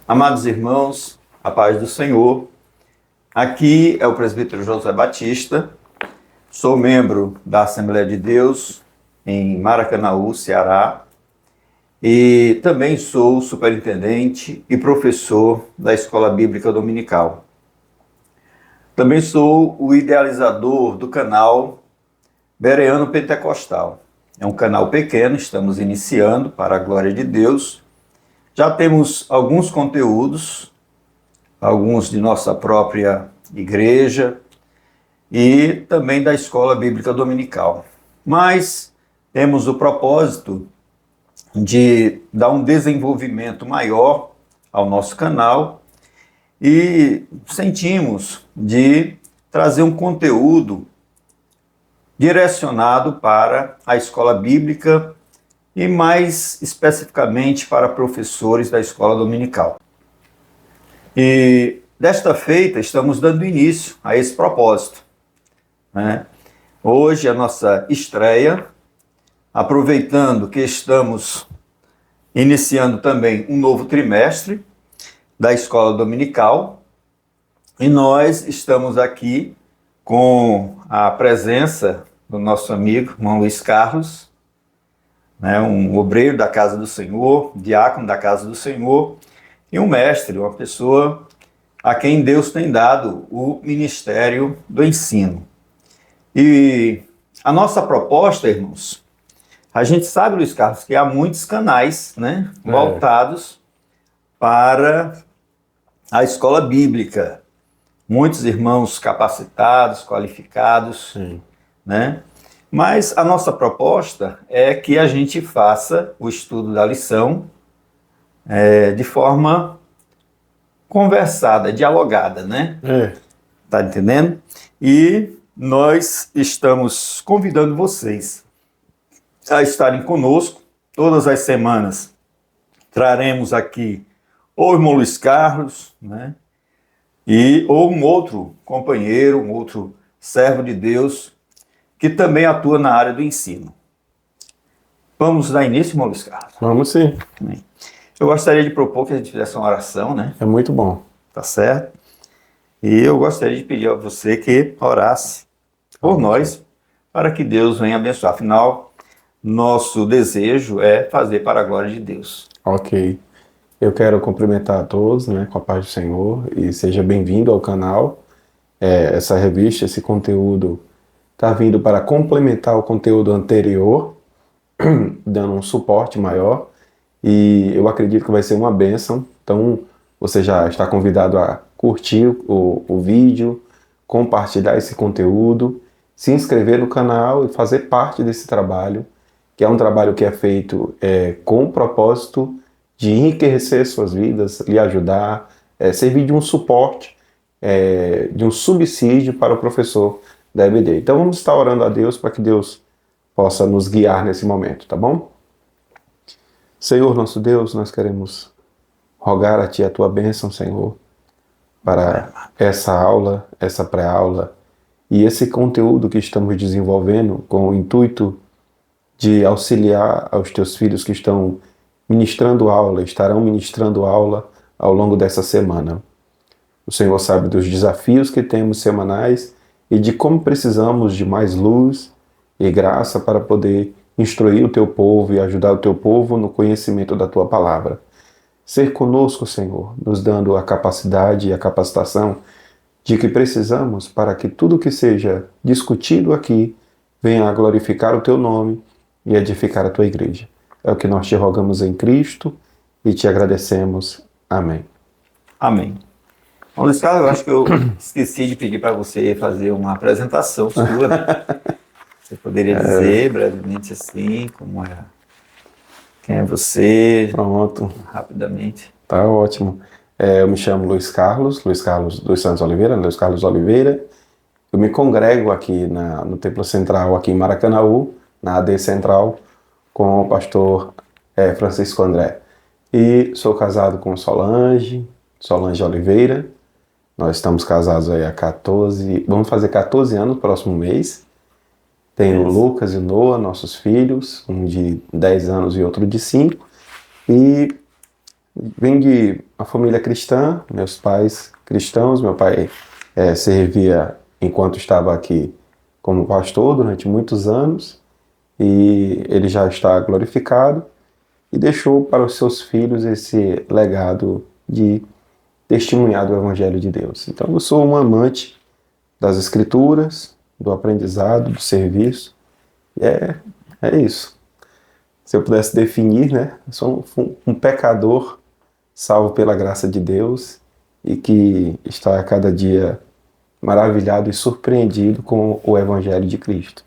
Amados irmãos, a paz do Senhor. Aqui é o presbítero José Batista, sou membro da Assembleia de Deus em Maracanaú, Ceará, e também sou superintendente e professor da Escola Bíblica Dominical. Também sou o idealizador do canal Bereano Pentecostal. É um canal pequeno, estamos iniciando, para a glória de Deus. Já temos alguns conteúdos, alguns de nossa própria igreja e também da Escola Bíblica Dominical. Mas temos o propósito de dar um desenvolvimento maior ao nosso canal e sentimos de trazer um conteúdo direcionado para a Escola Bíblica e mais especificamente para professores da Escola Dominical. E desta feita estamos dando início a esse propósito, né? Hoje a nossa estreia, aproveitando que estamos iniciando também um novo trimestre da Escola Dominical, e nós estamos aqui com a presença do nosso amigo, irmão Luiz Carlos, né, um obreiro da Casa do Senhor, diácono da Casa do Senhor, e um mestre, uma pessoa a quem Deus tem dado o ministério do ensino. E a nossa proposta, irmãos, a gente sabe, Luiz Carlos, que há muitos canais, né, voltados para a escola bíblica. Muitos irmãos capacitados, qualificados, né? Mas a nossa proposta é que a gente faça o estudo da lição de forma conversada, dialogada, né? Tá entendendo? E nós estamos convidando vocês a estarem conosco. Todas as semanas traremos aqui ou o irmão Luiz Carlos, né? Ou um outro companheiro, um outro servo de Deus, que também atua na área do ensino. Vamos dar início, irmão Luiz Carlos? Vamos sim. Eu gostaria de propor que a gente fizesse uma oração, né? É muito bom. Tá certo? E eu gostaria de pedir a você que orasse por nós, para que Deus venha abençoar. Afinal, nosso desejo é fazer para a glória de Deus. Ok. Eu quero cumprimentar a todos, né, com a paz do Senhor, e seja bem-vindo ao canal. Essa revista, esse conteúdo está vindo para complementar o conteúdo anterior, dando um suporte maior, e eu acredito que vai ser uma bênção. Então, você já está convidado a curtir o vídeo, compartilhar esse conteúdo, se inscrever no canal e fazer parte desse trabalho, que é um trabalho que é feito com o propósito de enriquecer suas vidas, lhe ajudar, servir de um suporte, de um subsídio para o professor da EBD. Então vamos estar orando a Deus para que Deus possa nos guiar nesse momento, tá bom? Senhor nosso Deus, nós queremos rogar a Ti a Tua bênção, Senhor, para essa aula, essa pré-aula e esse conteúdo que estamos desenvolvendo com o intuito de auxiliar aos Teus filhos que estão ministrando aula, estarão ministrando aula ao longo dessa semana. O Senhor sabe dos desafios que temos semanais e de como precisamos de mais luz e graça para poder instruir o Teu povo e ajudar o Teu povo no conhecimento da Tua palavra. Ser conosco, Senhor, nos dando a capacidade e a capacitação de que precisamos para que tudo que seja discutido aqui venha a glorificar o Teu nome e edificar a Tua igreja. É o que nós te rogamos em Cristo e te agradecemos. Amém. Amém. Bom, Luiz Carlos, eu acho que eu esqueci de pedir para você fazer uma apresentação sua. Você poderia dizer brevemente assim, como é, quem é você? Pronto. Rapidamente. Tá ótimo. Eu me chamo Luiz Carlos dos Santos Oliveira, Luiz Carlos Oliveira. Eu me congrego aqui no Templo Central, aqui em Maracanaú, na AD Central, com o pastor Francisco André. E sou casado com Solange Oliveira. Nós estamos casados aí há 14, vamos fazer 14 anos no próximo mês. Tenho o Lucas e o Noah, nossos filhos, um de 10 anos e outro de 5. E Vem de uma família cristã, meus pais cristãos. Meu pai servia enquanto estava aqui como pastor durante muitos anos, e ele já está glorificado e deixou para os seus filhos esse legado de testemunhar do Evangelho de Deus. Então eu sou um amante das Escrituras, do aprendizado, do serviço. É isso. Se eu pudesse definir, né? Eu sou um pecador salvo pela graça de Deus e que está a cada dia maravilhado e surpreendido com o Evangelho de Cristo.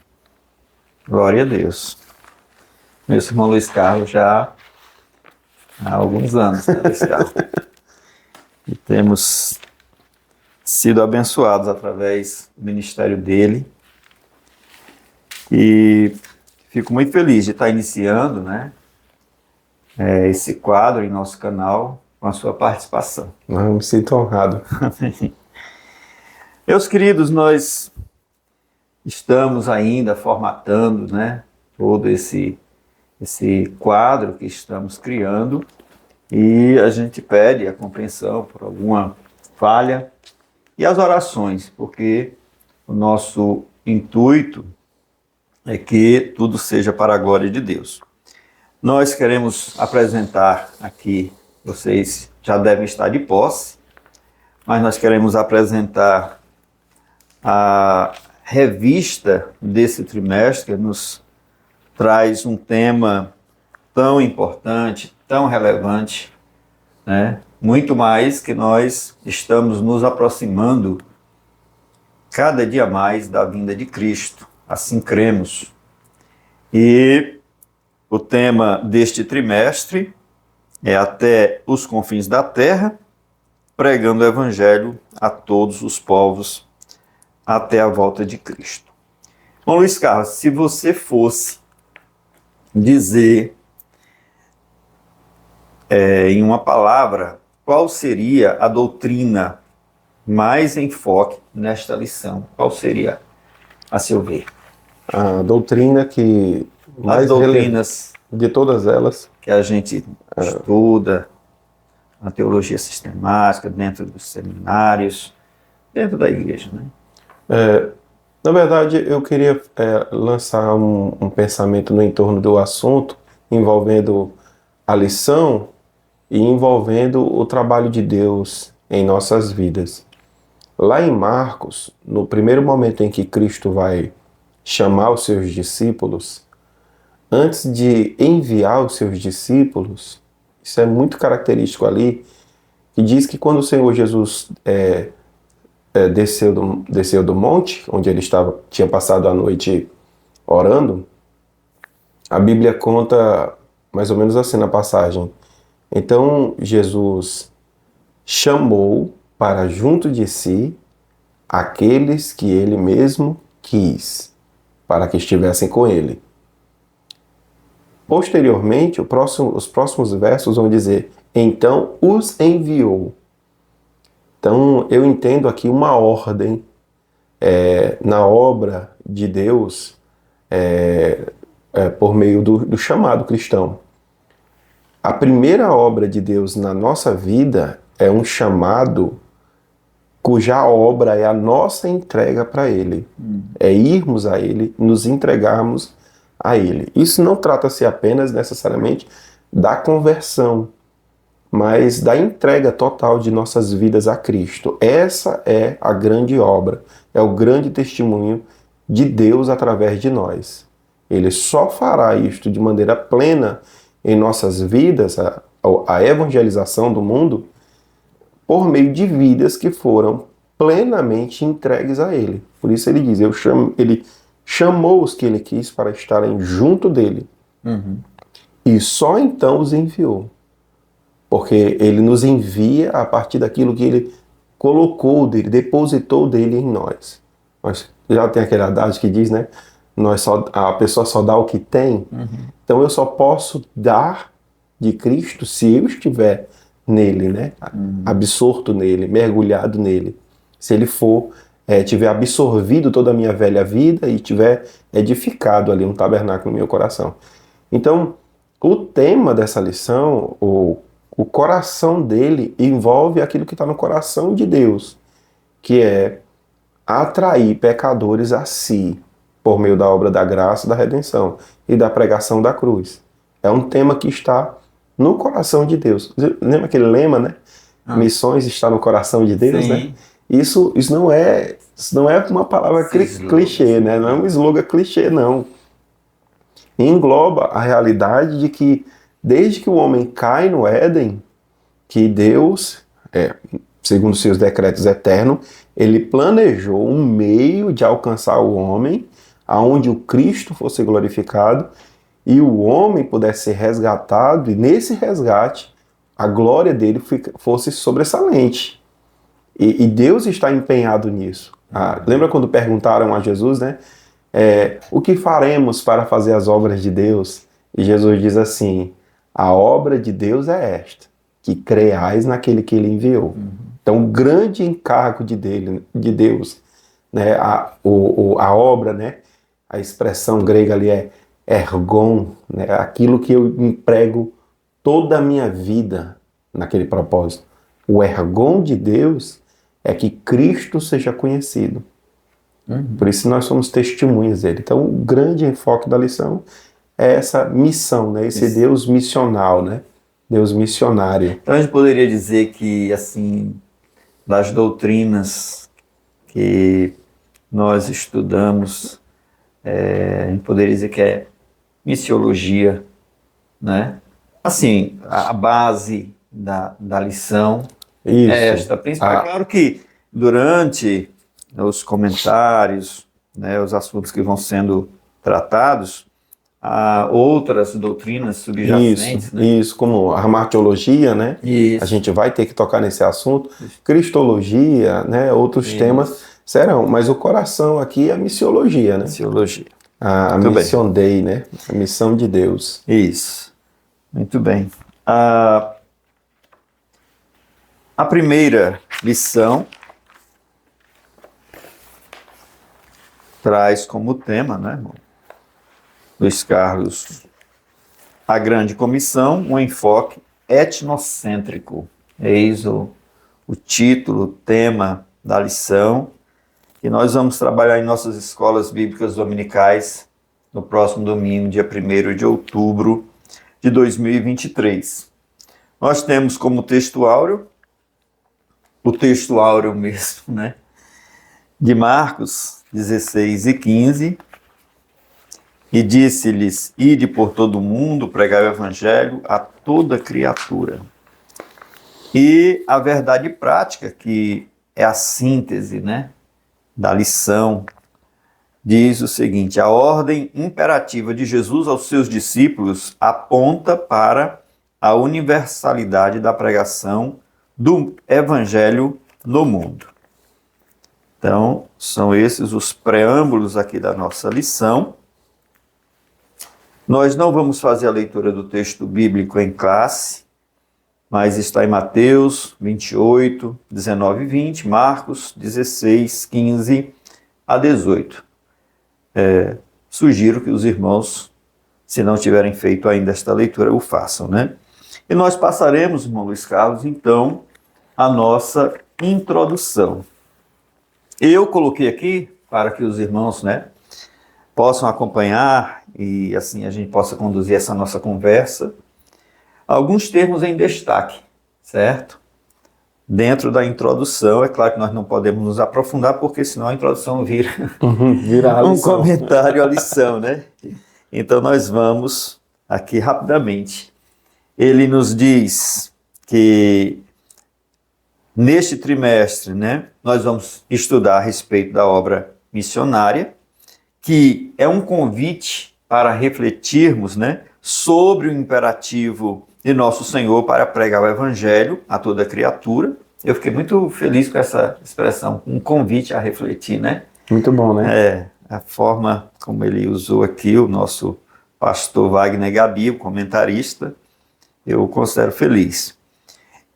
Glória a Deus. Meu irmão Luiz Carlos já há alguns anos, né, Luiz Carlos? E temos sido abençoados através do ministério dele. E fico muito feliz de estar iniciando, né, esse quadro em nosso canal com a sua participação. Eu me sinto honrado. Meus queridos, nós estamos ainda formatando, né, todo esse quadro que estamos criando, e a gente pede a compreensão por alguma falha e as orações, porque o nosso intuito é que tudo seja para a glória de Deus. Nós queremos apresentar aqui, vocês já devem estar de posse, mas nós queremos apresentar a revista desse trimestre, que nos traz um tema tão importante, tão relevante, né? Muito mais que nós estamos nos aproximando cada dia mais da vinda de Cristo, assim cremos. E o tema deste trimestre é Até os Confins da Terra, pregando o Evangelho a todos os povos até a volta de Cristo. Bom, Luiz Carlos, se você fosse dizer em uma palavra qual seria a doutrina mais em foque nesta lição, qual seria, a seu ver? A doutrina que mais As doutrinas de todas elas, que a gente estuda, a teologia sistemática, dentro dos seminários, dentro da igreja, né? na verdade, eu queria lançar um pensamento no entorno do assunto, envolvendo a lição e envolvendo o trabalho de Deus em nossas vidas. Lá em Marcos, no primeiro momento em que Cristo vai chamar os seus discípulos, antes de enviar os seus discípulos, isso é muito característico ali, que diz que quando o Senhor Jesus desceu do monte, onde ele tinha passado a noite orando, a Bíblia conta mais ou menos assim na passagem. Então Jesus chamou para junto de si aqueles que ele mesmo quis, para que estivessem com ele. Posteriormente, os próximos versos vão dizer, então os enviou. Então eu entendo aqui uma ordem na obra de Deus por meio do chamado cristão. A primeira obra de Deus na nossa vida é um chamado cuja obra é a nossa entrega para Ele. É irmos a Ele, nos entregarmos a Ele. Isso não trata-se apenas necessariamente da conversão, mas da entrega total de nossas vidas a Cristo. Essa é a grande obra, é o grande testemunho de Deus através de nós. Ele só fará isto de maneira plena em nossas vidas, a evangelização do mundo, por meio de vidas que foram plenamente entregues a Ele. Por isso ele diz, ele chamou os que Ele quis para estarem junto dEle. E só então os enviou. Porque Ele nos envia a partir daquilo que Ele colocou dEle, depositou dEle em nós. Mas já tem aquele adágio que diz, né? A pessoa só dá o que tem. Então eu só posso dar de Cristo se eu estiver nele, né? Absorto nele, mergulhado nele. Se ele tiver absorvido toda a minha velha vida e tiver edificado ali um tabernáculo no meu coração. Então, o tema dessa lição, ou o coração dele envolve aquilo que está no coração de Deus, que é atrair pecadores a si, por meio da obra da graça, da redenção e da pregação da cruz. É um tema que está no coração de Deus. Lembra aquele lema, né? Missões está no coração de Deus, Sim. né? Isso não é uma palavra clichê, né? Não é um slogan clichê, não. Engloba a realidade de que desde que o homem cai no Éden, que Deus, segundo seus decretos eternos, ele planejou um meio de alcançar o homem, aonde o Cristo fosse glorificado e o homem pudesse ser resgatado, e nesse resgate a glória dele fosse sobressalente. E Deus está empenhado nisso. Lembra quando perguntaram a Jesus, né? O que faremos para fazer as obras de Deus? E Jesus diz assim: a obra de Deus é esta, que creais naquele que ele enviou. Então, o grande encargo de Deus, né? A obra, né? A expressão grega ali é ergon, né? Aquilo que eu emprego toda a minha vida naquele propósito. O ergon de Deus é que Cristo seja conhecido. Por isso nós somos testemunhas dele. Então, o grande enfoque da lição é essa missão, né? Esse Deus missional, né? Deus missionário. Então a gente poderia dizer que, assim, das doutrinas que nós estudamos, a gente poderia dizer que é missiologia, né? Assim, a base da lição é esta principal. É claro que durante os comentários, né, os assuntos que vão sendo tratados, há outras doutrinas subjacentes. Isso, como a martiologia, né? Isso. A gente vai ter que tocar nesse assunto. Cristologia, né? Outros temas serão, mas o coração aqui é a missiologia, né? Missiologia. A mission Dei, né? A missão de Deus. Isso. Muito bem. A primeira lição traz como tema, né, Luiz Carlos, a grande comissão, um enfoque etnocêntrico. Eis o título, o tema da lição, que nós vamos trabalhar em nossas escolas bíblicas dominicais no próximo domingo, dia 1º de outubro de 2023. Nós temos como texto áureo, o texto áureo mesmo, né, de Marcos 16:15, e disse-lhes: ide por todo o mundo, pregai o evangelho a toda criatura. E a verdade prática, que é a síntese, né, da lição, diz o seguinte: a ordem imperativa de Jesus aos seus discípulos aponta para a universalidade da pregação do evangelho no mundo. Então, são esses os preâmbulos aqui da nossa lição. Nós não vamos fazer a leitura do texto bíblico em classe, mas está em Mateus 28, 19 e 20, Marcos 16, 15 a 18. Sugiro que os irmãos, se não tiverem feito ainda esta leitura, o façam, né? E nós passaremos, irmão Luiz Carlos, então, a nossa introdução. Eu coloquei aqui, para que os irmãos, né, possam acompanhar e assim a gente possa conduzir essa nossa conversa, alguns termos em destaque, certo? Dentro da introdução, é claro que nós não podemos nos aprofundar, porque senão a introdução vira um comentário à lição, né? Então nós vamos aqui rapidamente. Ele nos diz que neste trimestre, né, nós vamos estudar a respeito da obra missionária, que é um convite para refletirmos, né, sobre o imperativo de nosso Senhor para pregar o evangelho a toda criatura. Eu fiquei muito feliz com essa expressão, um convite a refletir, né? Muito bom, né? A forma como ele usou aqui, o nosso pastor Wagner Gabi, o comentarista, eu o considero feliz.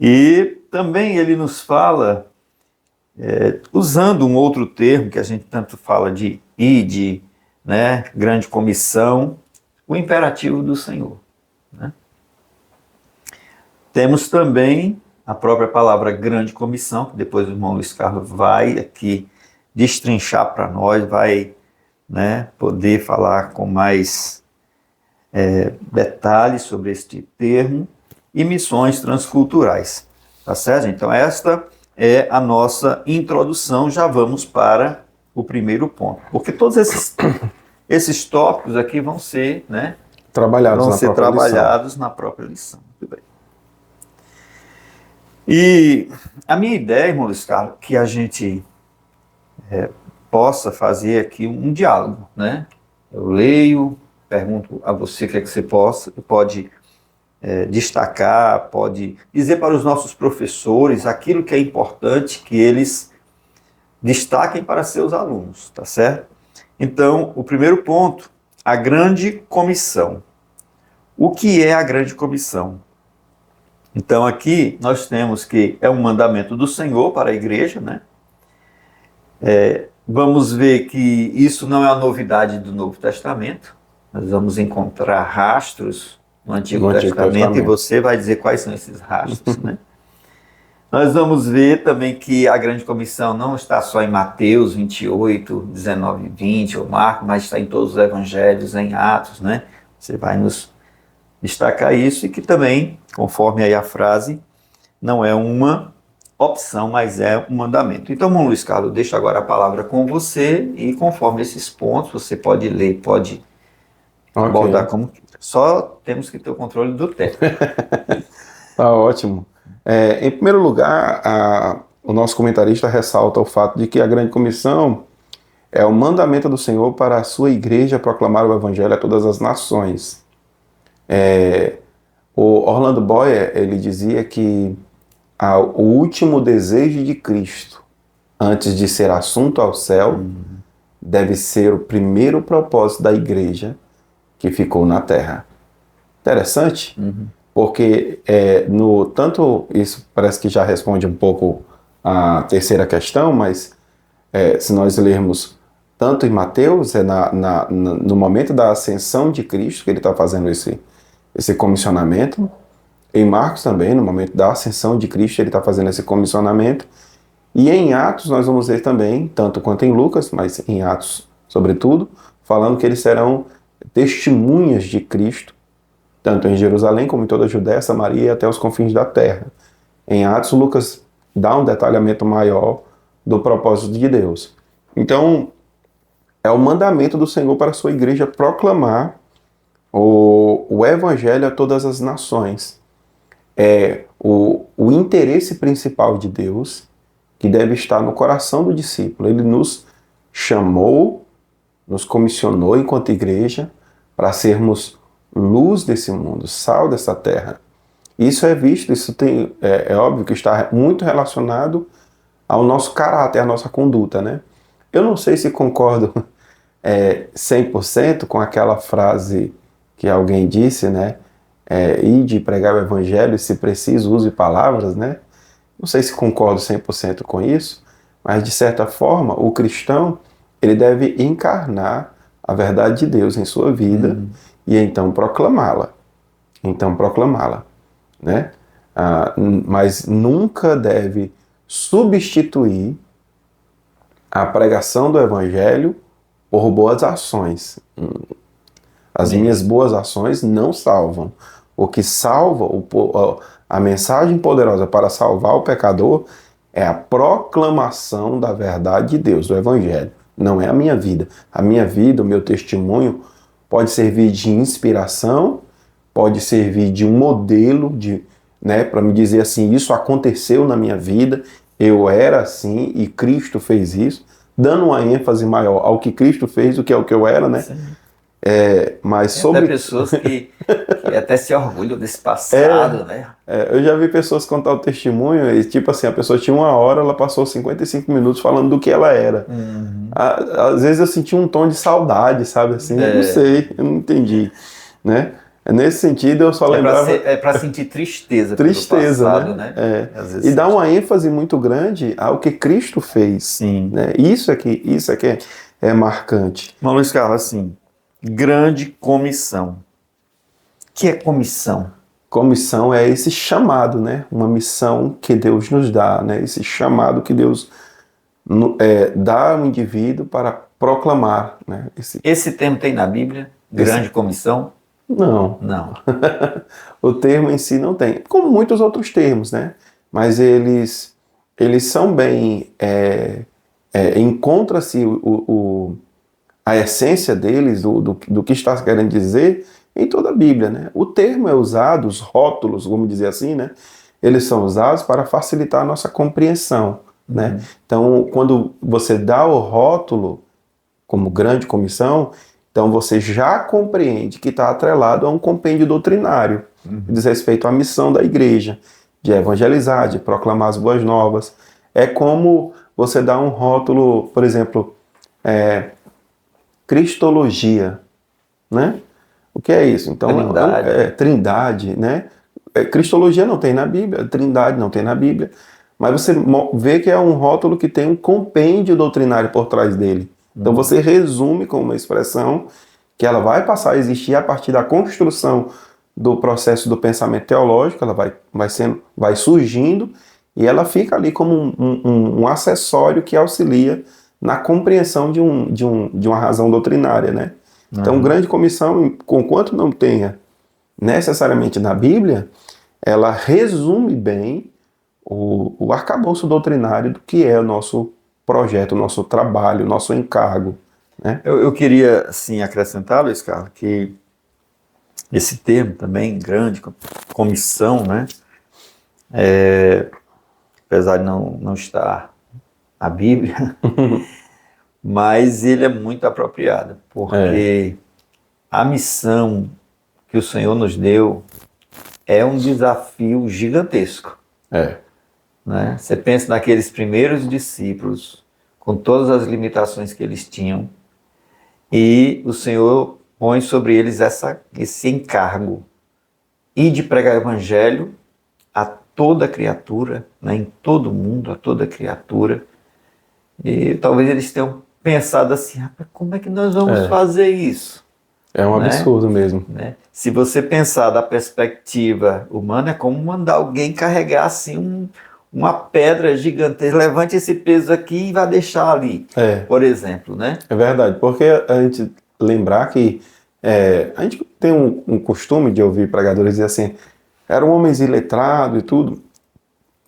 E também ele nos fala, usando um outro termo que a gente tanto fala de ide, né, grande comissão, o imperativo do Senhor, né? Temos também a própria palavra grande comissão, que depois o irmão Luiz Carlos vai aqui destrinchar para nós, vai, né, poder falar com mais detalhes sobre este termo, e missões transculturais. Tá certo? Então esta é a nossa introdução, já vamos para o primeiro ponto. Porque todos esses tópicos aqui vão ser, né, trabalhados na própria lição. Muito bem. E a minha ideia, irmão Luiz Carlos, que a gente possa fazer aqui um diálogo, né? Eu leio, pergunto a você o que é que você pode destacar, pode dizer para os nossos professores aquilo que é importante que eles destaquem para seus alunos, tá certo? Então, o primeiro ponto, a grande comissão. O que é a grande comissão? Então, aqui nós temos que é um mandamento do Senhor para a igreja, né? Vamos ver que isso não é uma novidade do Novo Testamento. Nós vamos encontrar rastros no Antigo Testamento, e você vai dizer quais são esses rastros, né? Nós vamos ver também que a grande comissão não está só em Mateus 28, 19 e 20, ou Marcos, mas está em todos os evangelhos, em Atos, né? Você vai nos destacar isso, e que também, conforme aí a frase, não é uma opção, mas é um mandamento. Então, irmão Luiz Carlos, deixo agora a palavra com você, e conforme esses pontos, você pode ler, pode abordar como quiser. Só temos que ter o controle do tempo. Tá ótimo. Em primeiro lugar, o nosso comentarista ressalta o fato de que a grande comissão é o mandamento do Senhor para a sua igreja proclamar o evangelho a todas as nações. O Orlando Boyer, ele dizia que o último desejo de Cristo, antes de ser assunto ao céu, deve ser o primeiro propósito da igreja que ficou na terra. Interessante, porque tanto isso parece que já responde um pouco a terceira questão, mas se nós lermos tanto em Mateus, no momento da ascensão de Cristo, que ele está fazendo esse comissionamento, em Marcos também, no momento da ascensão de Cristo, ele está fazendo esse comissionamento, e em Atos nós vamos ver também, tanto quanto em Lucas, mas em Atos sobretudo, falando que eles serão testemunhas de Cristo, tanto em Jerusalém como em toda a Judéia, Samaria e até os confins da terra. Em Atos, Lucas dá um detalhamento maior do propósito de Deus. Então, é o mandamento do Senhor para a sua igreja proclamar o evangelho a todas as nações. É o interesse principal de Deus que deve estar no coração do discípulo. Ele nos chamou, nos comissionou enquanto igreja para sermos luz desse mundo, sal dessa terra. Isso é visto, é óbvio que está muito relacionado ao nosso caráter, à nossa conduta, né? Eu não sei se concordo 100% com aquela frase que alguém disse, né? Ide pregar o evangelho e, se preciso, use palavras, né? Não sei se concordo 100% com isso, mas de certa forma o cristão ele deve encarnar a verdade de Deus em sua vida e então proclamá-la. Né? Mas nunca deve substituir a pregação do evangelho por boas ações. As minhas boas ações não salvam. O que salva, a mensagem poderosa para salvar o pecador é a proclamação da verdade de Deus, do evangelho. Não é a minha vida. A minha vida, o meu testemunho, pode servir de inspiração, pode servir de um modelo, né, para me dizer assim, isso aconteceu na minha vida, eu era assim e Cristo fez isso, dando uma ênfase maior ao que Cristo fez do que ao que eu era, né? Mas sobre... Tem pessoas que até se orgulham desse passado, né? Eu já vi pessoas contar o testemunho e, tipo assim, a pessoa tinha 1 hora, ela passou 55 minutos falando do que ela era. Às vezes eu senti um tom de saudade, sabe? Assim, eu não sei, eu não entendi, né? Nesse sentido, eu só lembrava... É para sentir tristeza pelo passado, né? E dar uma ênfase muito grande ao que Cristo fez. Sim. Né? Isso é que é marcante. Mas, Luiz Carlos, assim, grande comissão. O que é comissão? comissão é esse chamado, né? Uma missão que Deus nos dá, né? Esse chamado que Deus dá ao indivíduo para proclamar, né? Esse termo tem na Bíblia? Grande comissão? Não. Não. O termo em si não tem. Como muitos outros termos, né? Mas eles são bem... encontra-se a essência deles, do que está querendo dizer, em toda a Bíblia, né? O termo é usado, os rótulos, vamos dizer assim, né? Eles são usados para facilitar a nossa compreensão, né? Então, quando você dá o rótulo como grande comissão, então você já compreende que está atrelado a um compêndio doutrinário, que diz respeito à missão da igreja, de evangelizar, de proclamar as boas novas. É como você dá um rótulo, por exemplo, Cristologia, né? O que é isso? Então, Trindade, né? Cristologia não tem na Bíblia, Trindade não tem na Bíblia, mas você vê que é um rótulo que tem um compêndio doutrinário por trás dele. Então você resume com uma expressão que ela vai passar a existir a partir da construção do processo do pensamento teológico, ela vai surgindo e ela fica ali como um acessório que auxilia na compreensão de uma razão doutrinária, né? Então, grande comissão, conquanto não tenha necessariamente na Bíblia, ela resume bem o arcabouço doutrinário do que é o nosso projeto, o nosso trabalho, o nosso encargo, né? Eu queria, assim, acrescentar, Luiz Carlos, que esse termo também, grande comissão, né? Apesar de não estar na Bíblia, mas ele é muito apropriado, porque a missão que o Senhor nos deu é um desafio gigantesco. Né? Você pensa naqueles primeiros discípulos, com todas as limitações que eles tinham, e o Senhor põe sobre eles esse encargo, e de pregar o evangelho a toda criatura, né? Em todo mundo, a toda criatura. E talvez eles tenham pensado assim, como é que nós vamos fazer isso? É um absurdo mesmo. Né? Se você pensar da perspectiva humana, é como mandar alguém carregar assim uma pedra gigantesca, levante esse peso aqui e vai deixar ali, por exemplo, né? É verdade, porque a gente lembrar que a gente tem um costume de ouvir pregadores dizer assim, eram homens iletrados e tudo.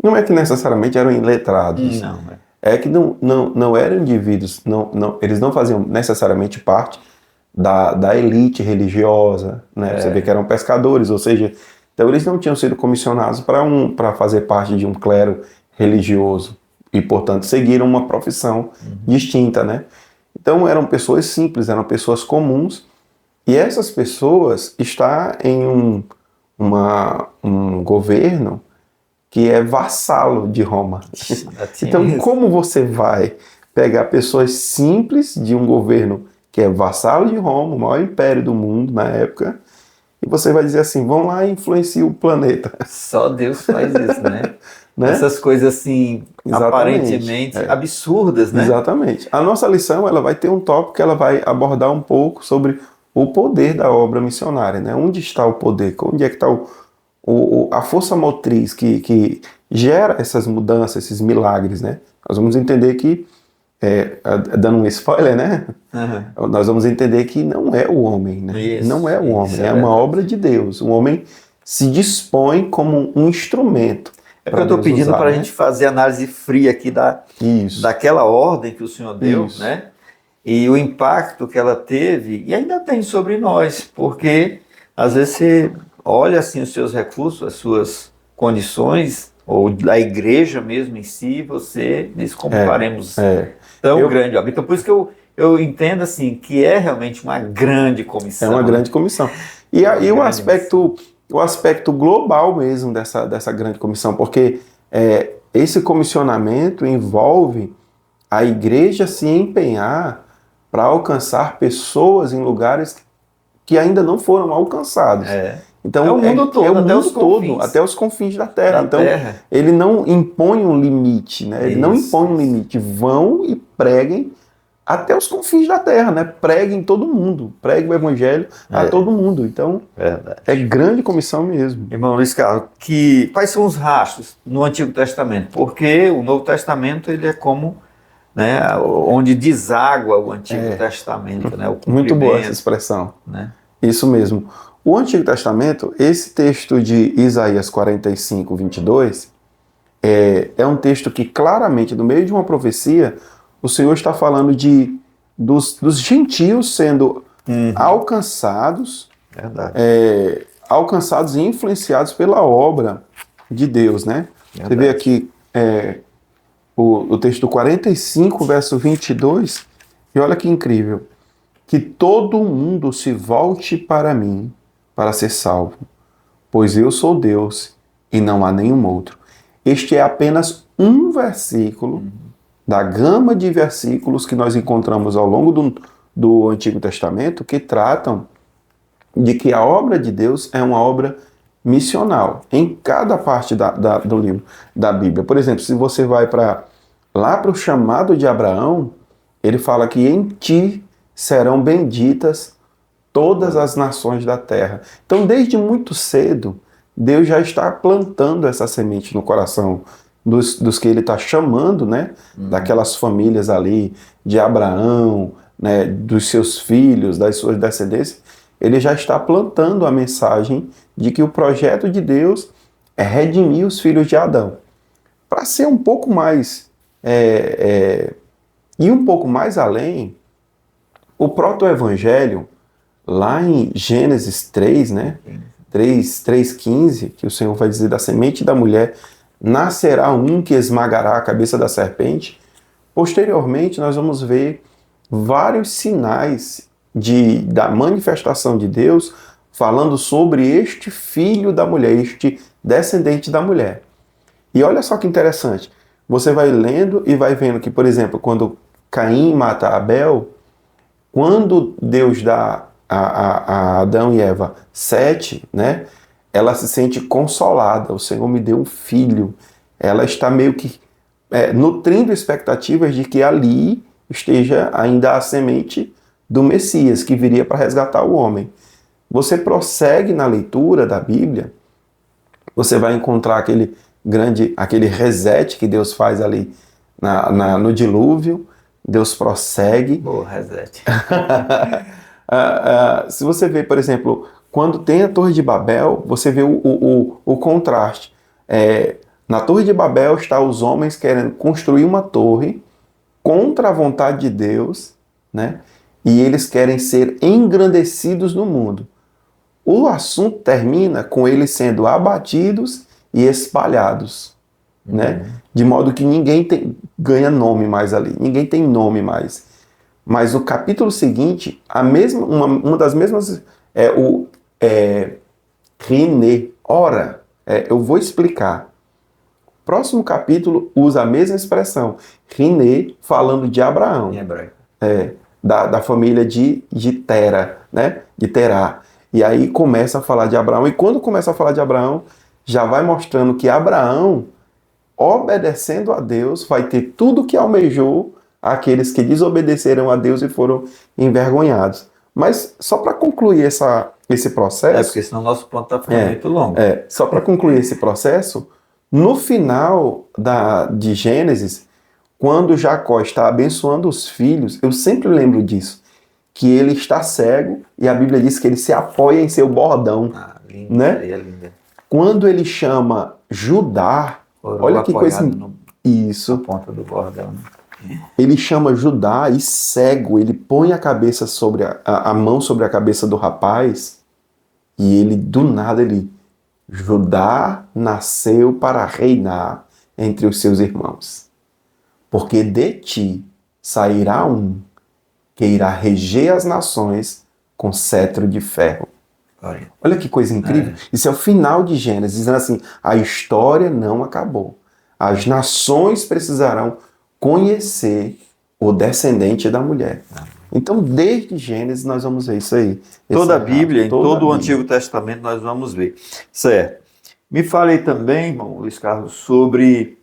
Não é que necessariamente eram iletrados. Não, É que não eram indivíduos, eles não faziam necessariamente parte da elite religiosa, né? Você vê que eram pescadores, ou seja, então eles não tinham sido comissionados para fazer parte de um clero religioso e, portanto, seguiram uma profissão distinta, né? Então eram pessoas simples, eram pessoas comuns, e essas pessoas estão em um governo que é vassalo de Roma. Então, como você vai pegar pessoas simples de um governo que é vassalo de Roma, o maior império do mundo na época, e você vai dizer assim, vão lá e influenciem o planeta. Só Deus faz isso, né? Essas coisas assim, aparentemente absurdas, né? Exatamente. A nossa lição, ela vai ter um tópico que ela vai abordar um pouco sobre o poder da obra missionária, né? Onde está o poder? Onde é que está a força motriz que gera essas mudanças, esses milagres, né? Nós vamos entender que, dando um spoiler, né? Nós vamos entender que não é o homem, né? Isso, não é o homem, é uma obra de Deus. O homem se dispõe como um instrumento. É porque eu estou pedindo para a gente fazer análise fria aqui daquela ordem que o Senhor deu, né? E o impacto que ela teve, e ainda tem sobre nós, porque às vezes você olha assim os seus recursos, as suas condições, ou da igreja mesmo em si, você diz como faremos tão grande obra. Então por isso que eu entendo assim, que é realmente uma grande comissão. É uma grande comissão. E o aspecto global mesmo dessa grande comissão, porque esse comissionamento envolve a igreja se empenhar para alcançar pessoas em lugares que ainda não foram alcançados. Então, é o mundo todo, até os confins da terra. Então, ele não impõe um limite, né? Ele não impõe um limite. Vão e preguem até os confins da terra, né? Pregue em todo mundo, pregue o evangelho a todo mundo. Então, Verdade. é grande comissão mesmo. Irmão Luiz Carlos, quais são os rastros no Antigo Testamento? Porque o Novo Testamento ele é como, né, onde deságua o Antigo Testamento, né? O Muito boa essa cumprimento, expressão. né? Isso mesmo. O Antigo Testamento, esse texto de Isaías 45, 22, é um texto que claramente, no meio de uma profecia, o Senhor está falando dos gentios sendo alcançados, Verdade. alcançados e influenciados pela obra de Deus, né? Você vê aqui o texto 45, verso 22, e olha que incrível. Que todo mundo se volte para mim para ser salvo, pois eu sou Deus e não há nenhum outro. Este é apenas um versículo da gama de versículos que nós encontramos ao longo do Antigo Testamento que tratam de que a obra de Deus é uma obra missional em cada parte do livro da Bíblia. Por exemplo, se você vai lá para o chamado de Abraão, ele fala que em ti serão benditas todas as nações da terra. Então, desde muito cedo, Deus já está plantando essa semente no coração dos que ele está chamando, né? Daquelas famílias ali, de Abraão, né? Dos seus filhos, das suas descendências. Ele já está plantando a mensagem de que o projeto de Deus é redimir os filhos de Adão. Para ser um pouco mais, ir um pouco mais além, o proto-evangelho, lá em Gênesis 3, né? 3:15, que o Senhor vai dizer, da semente da mulher nascerá um que esmagará a cabeça da serpente. Posteriormente, nós vamos ver vários sinais da manifestação de Deus falando sobre este filho da mulher, este descendente da mulher. E olha só que interessante, você vai lendo e vai vendo que, por exemplo, quando Caim mata Abel, quando Deus dá a Adão e Eva Sete, né, ela se sente consolada. O Senhor me deu um filho. Ela está meio que nutrindo expectativas de que ali esteja ainda a semente do Messias, que viria para resgatar o homem. Você prossegue na leitura da Bíblia, você vai encontrar aquele reset que Deus faz ali no dilúvio. Deus prossegue. Boa, reset. Se você vê, por exemplo, quando tem a Torre de Babel, você vê o contraste. Na Torre de Babel está os homens querendo construir uma torre contra a vontade de Deus, né? E eles querem ser engrandecidos no mundo. O assunto termina com eles sendo abatidos e espalhados, né? De modo que ninguém ganha nome mais ali, ninguém tem nome mais. Mas o capítulo seguinte, uma das mesmas, Rine, ora, eu vou explicar. O próximo capítulo usa a mesma expressão, Rine, falando de Abraão. Em hebraico. Da família de Tera, né? De Terá. E aí começa a falar de Abraão, e quando começa a falar de Abraão, já vai mostrando que Abraão, obedecendo a Deus, vai ter tudo que almejou aqueles que desobedeceram a Deus e foram envergonhados. Mas só para concluir esse processo... porque senão o nosso ponto está ficando muito longo. Só para concluir esse processo, no final de Gênesis, quando Jacó está abençoando os filhos, eu sempre lembro disso, que ele está cego e a Bíblia diz que ele se apoia em seu bordão. Linda, né? linda. Quando ele chama Judá, olha que coisa... Isso. Na ponta do bordão. Ele chama Judá e cego, ele põe a cabeça a mão sobre a cabeça do rapaz e ele, do nada, Judá nasceu para reinar entre os seus irmãos, porque de ti sairá um que irá reger as nações com cetro de ferro. Olha que coisa incrível. Isso é o final de Gênesis, dizendo assim, a história não acabou. As nações precisarão conhecer o descendente da mulher. Então, desde Gênesis, nós vamos ver isso aí. Toda a Bíblia, em todo o Antigo Testamento, nós vamos ver. Certo. Me falei também, irmão Luiz Carlos, sobre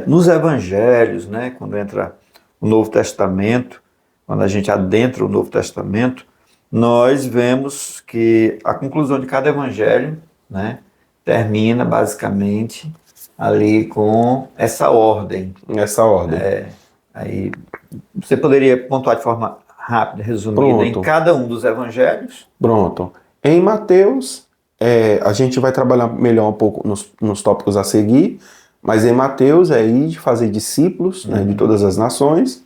nos evangelhos, né, quando entra o Novo Testamento, quando a gente adentra o Novo Testamento, nós vemos que a conclusão de cada evangelho, né, termina basicamente ali com essa ordem. Essa ordem. Aí você poderia pontuar de forma rápida, resumida, Pronto. em cada um dos evangelhos? Pronto. Em Mateus, a gente vai trabalhar melhor um pouco nos tópicos a seguir, mas em Mateus é ir fazer discípulos, né, de todas as nações,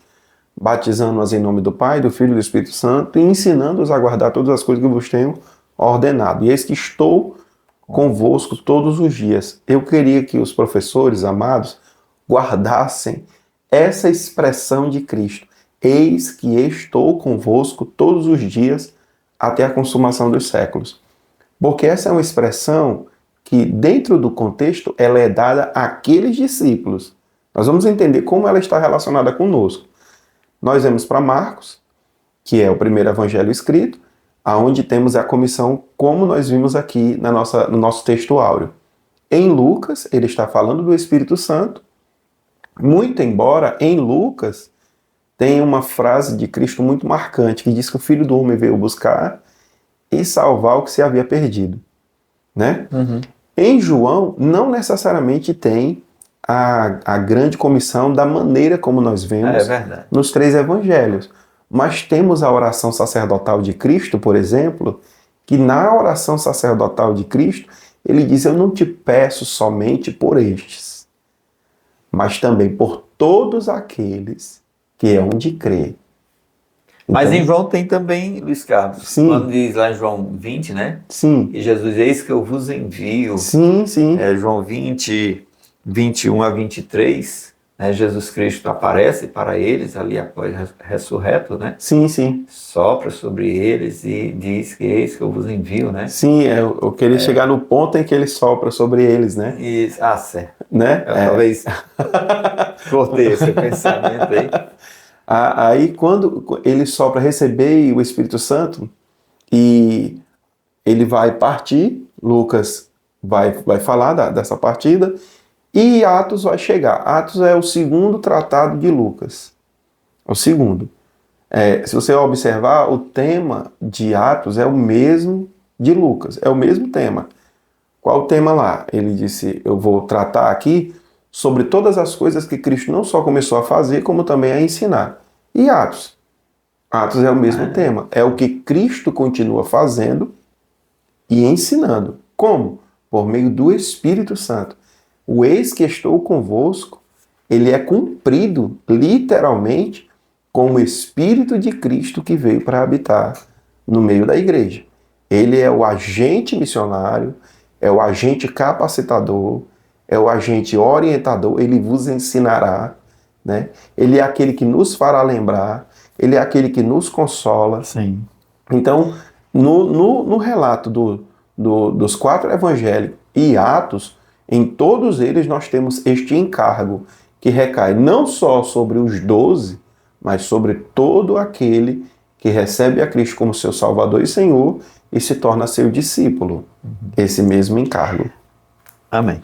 batizando-as em nome do Pai, do Filho e do Espírito Santo, e ensinando-os a guardar todas as coisas que vos tenho ordenado. E eis que estou convosco todos os dias. Eu queria que os professores amados guardassem essa expressão de Cristo. Eis que estou convosco todos os dias até a consumação dos séculos. Porque essa é uma expressão que, dentro do contexto, ela é dada àqueles discípulos. Nós vamos entender como ela está relacionada conosco. Nós vamos para Marcos, que é o primeiro evangelho escrito, aonde temos a comissão, como nós vimos aqui no nosso texto áureo. Em Lucas, ele está falando do Espírito Santo, muito embora em Lucas tenha uma frase de Cristo muito marcante, que diz que o Filho do Homem veio buscar e salvar o que se havia perdido. Né? Em João, não necessariamente tem a grande comissão da maneira como nós vemos nos 3 evangelhos. Mas temos a oração sacerdotal de Cristo, por exemplo, que na oração sacerdotal de Cristo, ele diz: eu não te peço somente por estes, mas também por todos aqueles que hão de crer. Mas em João tem também, Luiz Carlos, sim, quando diz lá em João 20, né? Sim. E Jesus, eis que eu vos envio. Sim, sim. João 20, 21 a 23, né? Jesus Cristo aparece para eles ali após ressurreto, né? Sim, sim. Sopra sobre eles e diz que eis que eu vos envio, né? Sim, eu queria chegar no ponto em que ele sopra sobre eles, né? Isso, certo. Né? Talvez cortei esse pensamento aí. Aí quando ele sopra receber o Espírito Santo e ele vai partir, Lucas vai falar dessa partida, e Atos vai chegar. Atos é o segundo tratado de Lucas. É o segundo. Se você observar, o tema de Atos é o mesmo de Lucas, é o mesmo tema. Qual o tema lá? Ele disse: eu vou tratar aqui sobre todas as coisas que Cristo não só começou a fazer, como também a ensinar. E Atos? Atos é o mesmo tema. É o que Cristo continua fazendo e ensinando. Como? Por meio do Espírito Santo. O eis que estou convosco, ele é cumprido, literalmente, com o Espírito de Cristo que veio para habitar no meio da igreja. Ele é o agente missionário, é o agente capacitador, é o agente orientador, ele vos ensinará, né? Ele é aquele que nos fará lembrar, ele é aquele que nos consola. Sim. Então, no relato dos 4 evangelhos e Atos, em todos eles nós temos este encargo que recai não só sobre os 12, mas sobre todo aquele que recebe a Cristo como seu Salvador e Senhor e se torna seu discípulo. Esse mesmo encargo. Amém.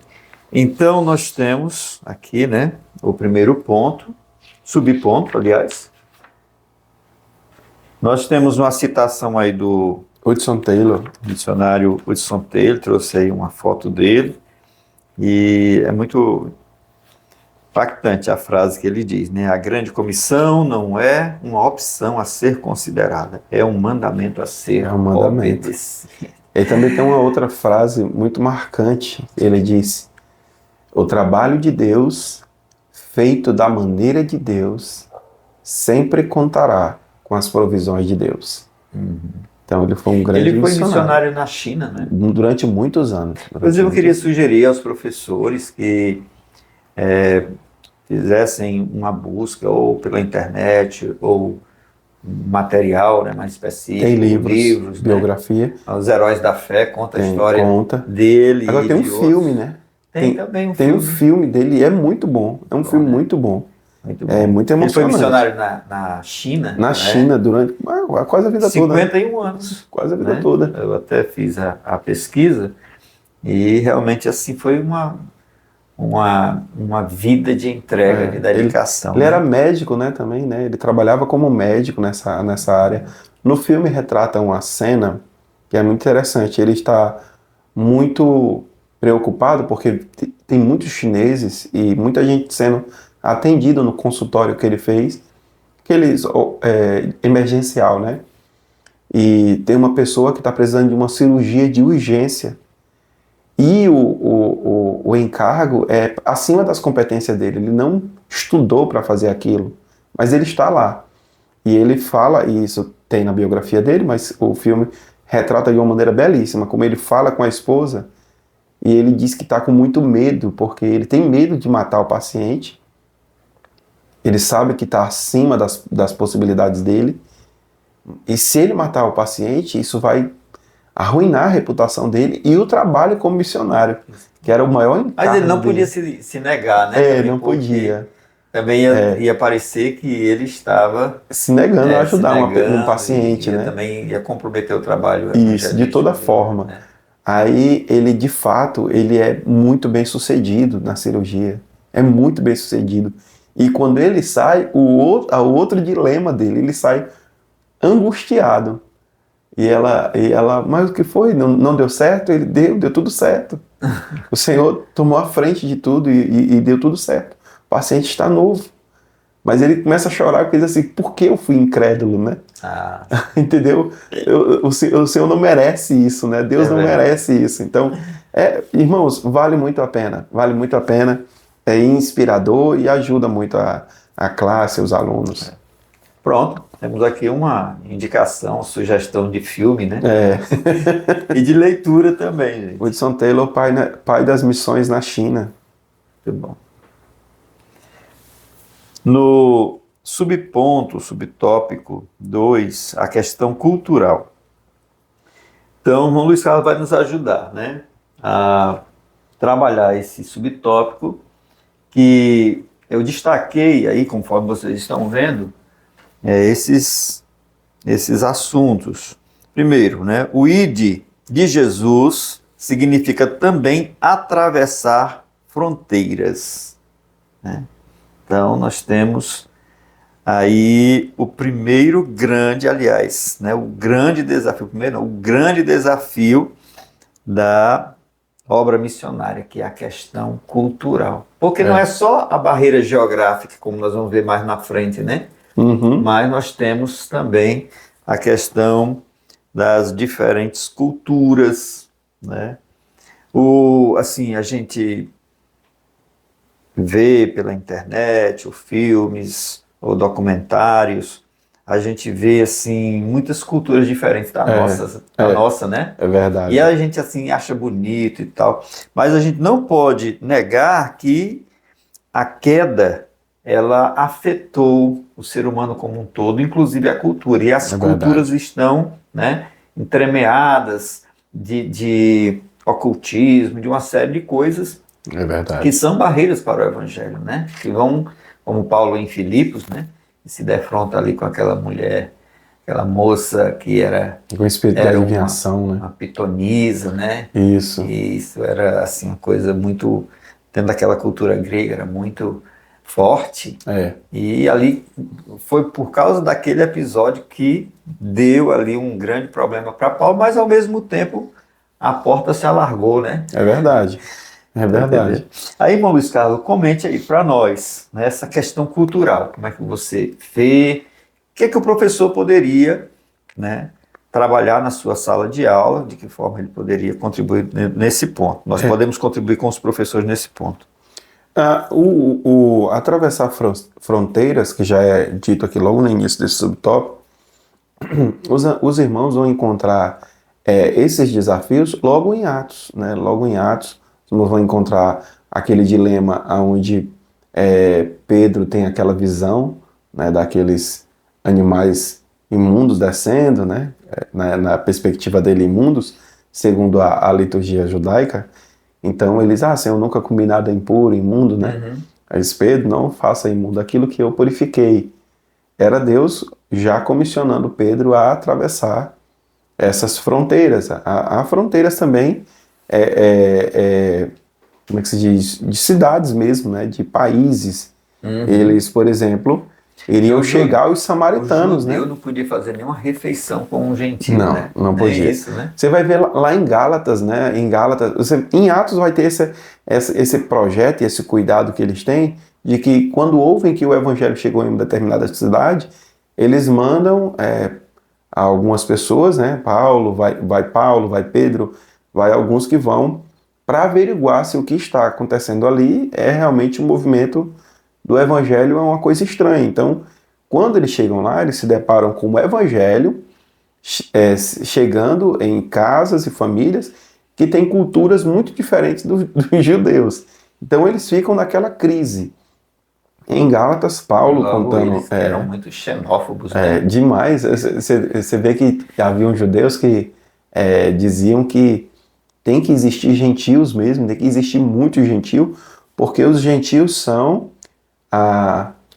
Então nós temos aqui, né, o primeiro ponto, subponto, aliás. Nós temos uma citação aí do Hudson Taylor. Dicionário Hudson Taylor, trouxe aí uma foto dele, e é muito impactante a frase que ele diz, né? A grande comissão não é uma opção a ser considerada, é um mandamento a ser obedecido. Ele também tem uma outra frase muito marcante. Ele diz: o trabalho de Deus, feito da maneira de Deus, sempre contará com as provisões de Deus. Então ele foi um grande missionário na China, né? Durante muitos anos. Inclusive eu queria sugerir aos professores que fizessem uma busca ou pela internet ou material, né, mais específico. Tem livros, biografia. Né? Os Heróis da Fé conta a história dele. Agora tem um filme, né? Tem também um filme. Tem um filme dele e é muito bom. É um filme muito bom. Muito bom. É muito emocionante. Ele foi missionário na China. Na China, durante quase a vida 51 toda. 51 anos. Quase a vida toda. Eu até fiz a pesquisa e realmente assim foi uma vida de entrega, de dedicação. Ele era médico, né, também, né? Ele trabalhava como médico nessa área. No filme retrata uma cena que é muito interessante. Ele está muito preocupado porque tem muitos chineses e muita gente sendo atendida no consultório que ele fez, emergencial, né? E tem uma pessoa que está precisando de uma cirurgia de urgência. E o encargo é acima das competências dele. Ele não estudou para fazer aquilo, mas ele está lá. E ele fala, e isso tem na biografia dele, mas o filme retrata de uma maneira belíssima, como ele fala com a esposa, e ele diz que está com muito medo, porque ele tem medo de matar o paciente. Ele sabe que está acima das possibilidades dele. E se ele matar o paciente, isso vai arruinar a reputação dele e o trabalho como missionário, que era o maior encargo. Mas ele não podia dele. se negar, né? Não podia. Também ia parecer que ele estava se negando a ajudar um paciente, né? Também ia comprometer o trabalho. Isso, de toda forma. Né? Aí ele, de fato, ele é muito bem sucedido na cirurgia. É muito bem sucedido. E quando ele sai, o outro dilema dele, ele sai angustiado. E ela, mas o que foi? Não deu certo? Ele deu tudo certo. O Senhor tomou a frente de tudo e deu tudo certo. O paciente está novo. Mas ele começa a chorar porque diz assim, por que eu fui incrédulo, né? Entendeu? O Senhor não merece isso, né? Deus não merece isso. Então, irmãos, vale muito a pena. Vale muito a pena. É inspirador e ajuda muito a classe, os alunos. Pronto, temos aqui uma indicação, sugestão de filme, né? E de leitura também, gente. Hudson Taylor, pai das missões na China. Muito bom. No subtópico 2, a questão cultural. Então, o irmão Luiz Carlos vai nos ajudar, né, a trabalhar esse subtópico que eu destaquei aí, conforme vocês estão vendo, esses assuntos. Primeiro, né, o ide de Jesus significa também atravessar fronteiras, né? Então, nós temos aí o primeiro grande, aliás, né, o grande desafio da obra missionária, que é a questão cultural. Porque não é só a barreira geográfica, como nós vamos ver mais na frente, né? Mas nós temos também a questão das diferentes culturas, né? Assim, a gente vê pela internet, ou filmes, ou documentários, a gente vê assim muitas culturas diferentes da nossa, né? É verdade. E a gente assim acha bonito e tal, mas a gente não pode negar que a queda ela afetou o ser humano como um todo, inclusive a cultura. E as culturas estão, né, entremeadas de ocultismo, de uma série de coisas que são barreiras para o evangelho, né? Que vão, como Paulo em Filipos, né, se defronta ali com aquela mulher, aquela moça que era com espírito de adivinhação, né? Uma pitonisa, né? Isso. E isso era assim uma coisa muito, dentro daquela cultura grega, era muito forte. E ali foi por causa daquele episódio que deu ali um grande problema para Paulo, mas ao mesmo tempo a porta se alargou, né? É verdade. É verdade. Aí, irmão Luiz Carlos, comente aí para nós, né, essa questão cultural. Como é que você vê? O que é que o professor poderia, né, trabalhar na sua sala de aula? De que forma ele poderia contribuir nesse ponto? Nós podemos contribuir com os professores nesse ponto. Atravessar fronteiras, que já é dito aqui logo no início desse subtópico, os irmãos vão encontrar esses desafios logo em Atos, né? Logo em Atos, nós vamos encontrar aquele dilema onde Pedro tem aquela visão, né, daqueles animais imundos descendo, né, na perspectiva dele imundos, segundo a liturgia judaica. Então eles, Senhor, eu nunca comi nada impuro, imundo, né? Aí diz, Pedro, não faça imundo aquilo que eu purifiquei. Era Deus já comissionando Pedro a atravessar essas fronteiras. Há fronteiras também como é que se diz, de cidades mesmo, né, de países. Eles, por exemplo, iriam chegar aos samaritanos, né? Eu não podia fazer nenhuma refeição com um gentil, Não, né? não Nem podia. isso, né? Você vai ver lá em Gálatas, né? Em Gálatas, em Atos vai ter esse projeto e esse cuidado que eles têm de que quando ouvem que o evangelho chegou em uma determinada cidade, eles mandam algumas pessoas, né? Paulo, vai Pedro, vai alguns que vão para averiguar se o que está acontecendo ali é realmente um movimento do evangelho, é uma coisa estranha. Então, quando eles chegam lá, eles se deparam com o evangelho chegando em casas e famílias que têm culturas muito diferentes dos judeus. Então, eles ficam naquela crise. Em Gálatas, Paulo Logo, contando... eles eram muito xenófobos, né? demais. Você vê que haviam judeus que diziam que tem que existir gentios mesmo, tem que existir muito gentil, porque os gentios são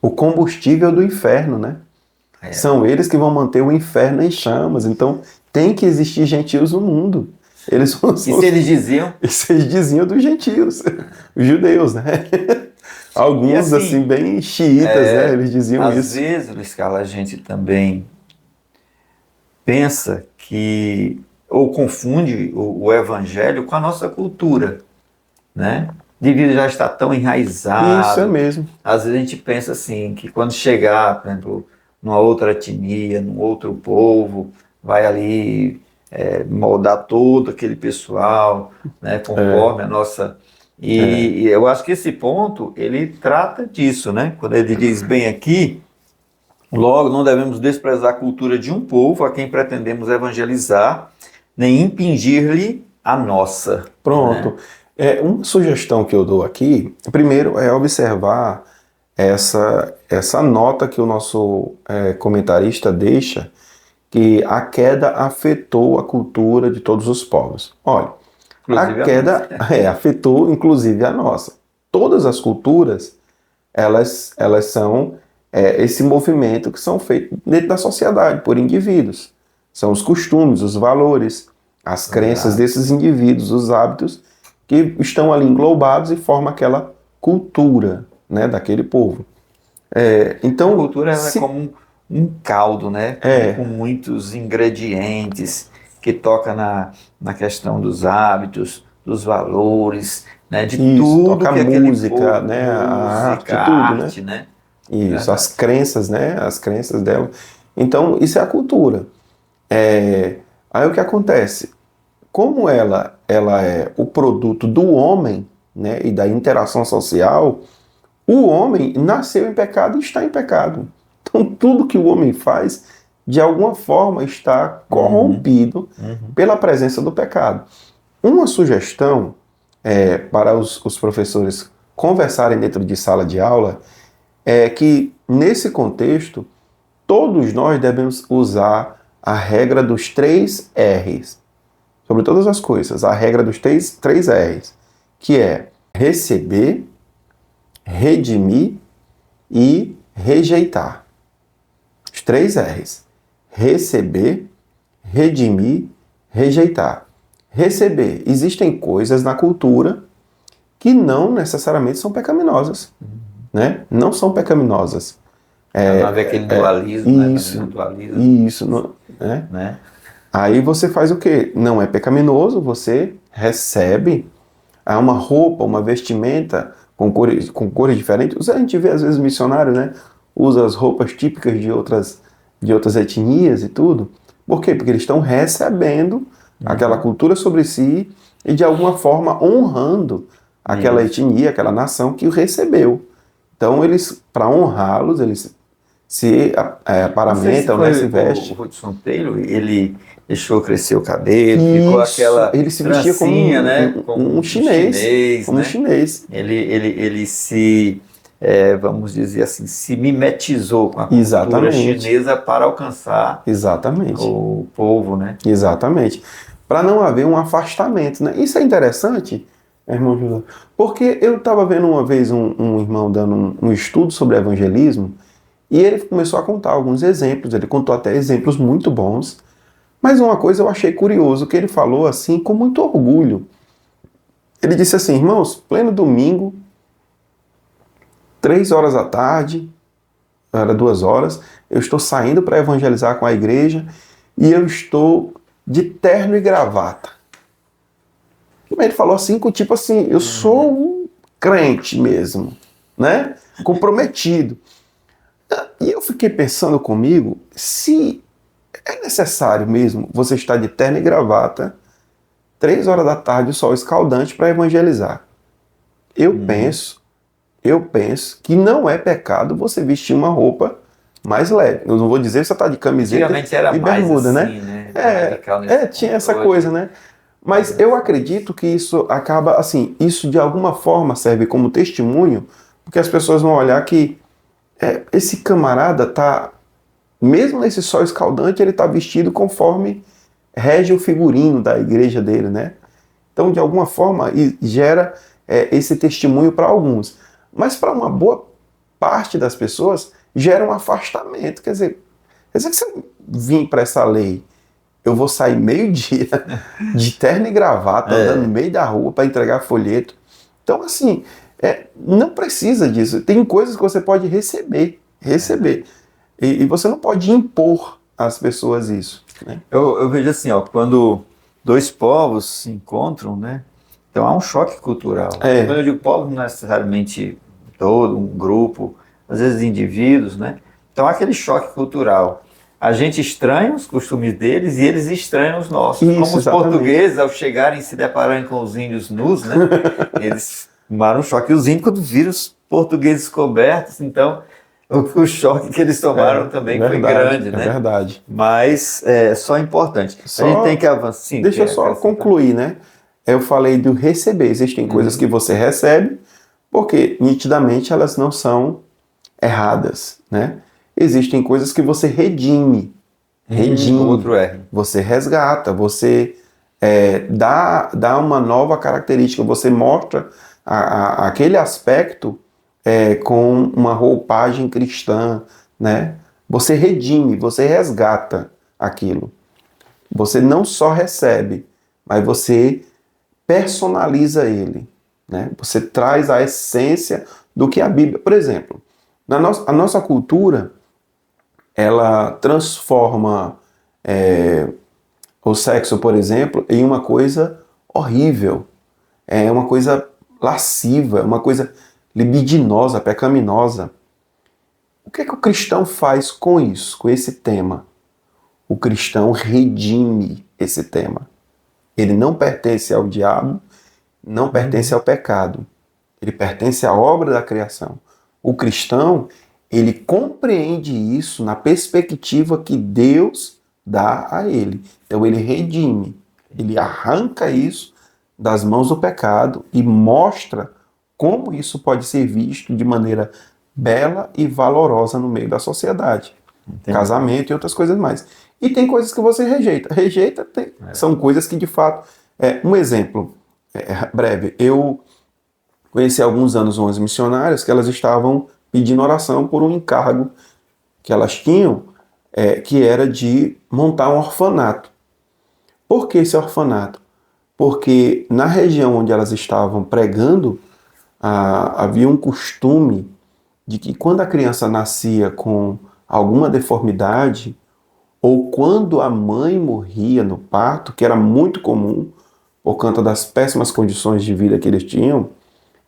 o combustível do inferno, né? São eles que vão manter o inferno em chamas. Então, tem que existir gentios no mundo. Isso eles diziam? Isso eles diziam dos gentios, os judeus, né? Alguns, assim, bem xiitas, né? Eles diziam isso. Às vezes, Luiz Carlos, a gente também pensa que, ou confunde o evangelho com a nossa cultura, né? Devido já estar tão enraizado. Isso é mesmo. Às vezes a gente pensa assim, que quando chegar, por exemplo, numa outra etnia, num outro povo, vai ali moldar todo aquele pessoal, né, conforme a nossa... E eu acho que esse ponto, ele trata disso, né? Quando ele diz bem aqui, logo não devemos desprezar a cultura de um povo a quem pretendemos evangelizar, nem impingir-lhe a nossa. Pronto. Né? Uma sugestão que eu dou aqui, primeiro, é observar essa nota que o nosso comentarista deixa, que a queda afetou a cultura de todos os povos. Olha, Inclusive a queda afetou inclusive a nossa. Todas as culturas, elas são esse movimento que são feitos dentro da sociedade, por indivíduos. São os costumes, os valores, as crenças desses indivíduos, os hábitos que estão ali englobados e formam aquela cultura, né, daquele povo. Então, a cultura é como um caldo, né? Com muitos ingredientes, que toca na questão dos hábitos, dos valores, né? De tudo toca que a aquele música, povo, né? A arte, a tudo, arte, né? Isso, as crenças, né? As crenças dela. Então, isso é a cultura. Aí o que acontece? Como ela é o produto do homem, né? E da interação social, o homem nasceu em pecado e está em pecado. Então, tudo que o homem faz, de alguma forma, está corrompido pela presença do pecado. Uma sugestão para os professores conversarem dentro de sala de aula é que, nesse contexto, todos nós devemos usar a regra dos 3 R's. Sobre todas as coisas, a regra dos 3 R's, que é receber, redimir e rejeitar. Os 3 R's. Receber, redimir, rejeitar. Receber. Existem coisas na cultura que não necessariamente são pecaminosas. Né? Não são pecaminosas. Não haver aquele dualismo, isso, né? Dualismo, isso. Né? Aí você faz o quê? Não é pecaminoso, você recebe uma roupa, uma vestimenta com cores diferentes. A gente vê às vezes missionários, né? Usa as roupas típicas de outras etnias e tudo. Por quê? Porque eles estão recebendo aquela cultura sobre si e de alguma forma honrando aquela etnia, aquela nação que o recebeu. Então eles, para honrá-los, eles se paramentam, né? Se vestem. O Hudson Taylor, ele deixou crescer o cabelo, ficou aquela ele se vestia como né? um chinês, como né? um chinês. Ele se, vamos dizer assim, se mimetizou com a cultura Exatamente. chinesa para alcançar Exatamente. o povo, né? Exatamente. Para não haver um afastamento, né? Isso é interessante, irmão José, porque eu estava vendo uma vez um irmão dando um estudo sobre evangelismo e ele começou a contar alguns exemplos, ele contou até exemplos muito bons, mas uma coisa eu achei curioso, que ele falou assim com muito orgulho. Ele disse assim, irmãos, pleno domingo, 3 horas da tarde, era 2 horas, eu estou saindo para evangelizar com a igreja e eu estou de terno e gravata. Ele falou assim, com tipo assim, eu sou um crente mesmo, né? Comprometido. E eu fiquei pensando comigo, se é necessário mesmo você estar de terno e gravata, 3 horas da tarde, o sol escaldante, para evangelizar. Eu penso que não é pecado você vestir uma roupa mais leve. Eu não vou dizer que você está de camiseta era e bermuda, mais assim, né? Radical nesse Tinha ponto. essa coisa, né? Mas eu acredito que isso acaba, assim, isso de alguma forma serve como testemunho, porque as pessoas vão olhar que esse camarada tá, mesmo nesse sol escaldante, ele tá vestido conforme rege o figurino da igreja dele, né? Então, de alguma forma, gera esse testemunho para alguns. Mas para uma boa parte das pessoas, gera um afastamento. Quer dizer que se eu vim para essa lei, eu vou sair meio-dia de terno e gravata, andando no meio da rua para entregar folheto. Então, assim, não precisa disso. Tem coisas que você pode receber. E você não pode impor às pessoas isso. Né? Eu vejo assim, ó, quando dois povos se encontram, né? Então há um choque cultural. Quando eu digo povos, não necessariamente todo, um grupo, às vezes indivíduos, né? Então há aquele choque cultural. A gente estranha os costumes deles e eles estranham os nossos. Isso, como os exatamente. portugueses, ao chegarem e se depararem com os índios nus, né? Eles tomaram um choque. E os índios, quando viram os portugueses cobertos, então o choque que eles tomaram também foi grande, né? É verdade. Mas é só importante. A gente tem que avançar. Sim, deixa eu só concluir, né? Eu falei do receber. Existem coisas que você recebe, porque nitidamente elas não são erradas, né? Existem coisas que você redime. Outro R. Você resgata, você dá uma nova característica, você mostra aquele aspecto com uma roupagem cristã, né? Você redime, você resgata aquilo. Você não só recebe, mas você personaliza ele, né? Você traz a essência do que a Bíblia... Por exemplo, a nossa cultura, ela transforma o sexo, por exemplo, em uma coisa horrível, uma coisa lasciva, uma coisa libidinosa, pecaminosa. O que o cristão faz com isso, com esse tema? O cristão redime esse tema. Ele não pertence ao diabo, não pertence ao pecado. Ele pertence à obra da criação. O cristão, ele compreende isso na perspectiva que Deus dá a ele. Então ele redime, ele arranca isso das mãos do pecado e mostra como isso pode ser visto de maneira bela e valorosa no meio da sociedade. Entendi. Casamento e outras coisas mais. E tem coisas que você rejeita. São coisas que de fato... um exemplo breve. Eu conheci há alguns anos umas missionárias que elas estavam pedindo oração por um encargo que elas tinham, que era de montar um orfanato. Por que esse orfanato? Porque na região onde elas estavam pregando, havia um costume de que quando a criança nascia com alguma deformidade, ou quando a mãe morria no parto, que era muito comum por conta das péssimas condições de vida que eles tinham,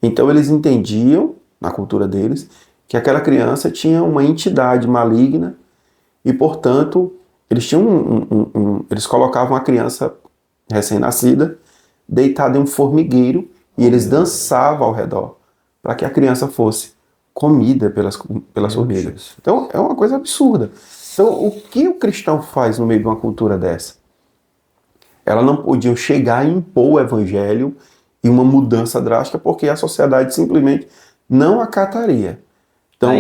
então eles entendiam, na cultura deles, que aquela criança tinha uma entidade maligna e, portanto, eles eles colocavam a criança recém-nascida deitada em um formigueiro e eles dançavam ao redor para que a criança fosse comida pelas formigas. Então é uma coisa absurda. Então o que o cristão faz no meio de uma cultura dessa? Ela não podia chegar e impor o evangelho e uma mudança drástica porque a sociedade simplesmente não acataria. Então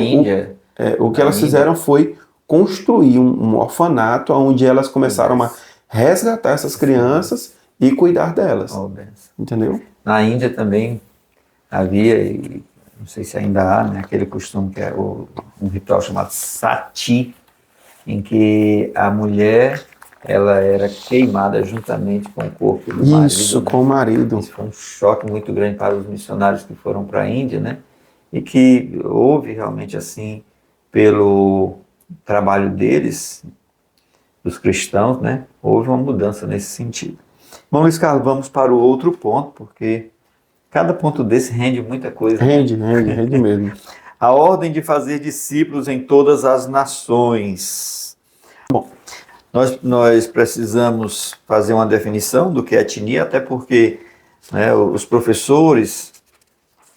o que elas fizeram foi construir um orfanato onde elas começaram a resgatar essas crianças e cuidar delas. Entendeu? Na Índia também havia, e não sei se ainda há, né, aquele costume que é um ritual chamado sati, em que a mulher ela era queimada juntamente com o corpo do marido. Isso, com o marido. Isso foi um choque muito grande para os missionários que foram para a Índia, né? E que houve realmente assim, pelo trabalho deles, dos cristãos, né? Houve uma mudança nesse sentido. Bom, Luiz Carlos, vamos para o outro ponto, porque cada ponto desse rende muita coisa. Rende mesmo. A ordem de fazer discípulos em todas as nações. Bom, nós precisamos fazer uma definição do que é etnia, até porque, né, os professores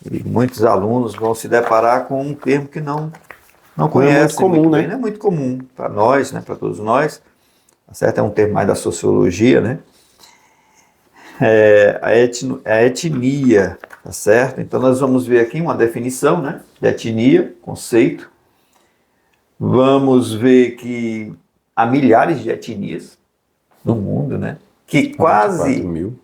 e muitos alunos vão se deparar com um termo que não conhecem. É muito comum, muito né? bem. Não é muito comum para nós, né, para todos nós. Tá certo? É um termo mais da sociologia, né? A etnia, tá certo? Então nós vamos ver aqui uma definição, né, de etnia, conceito. Vamos ver que há milhares de etnias no mundo, né? Que 4 mil.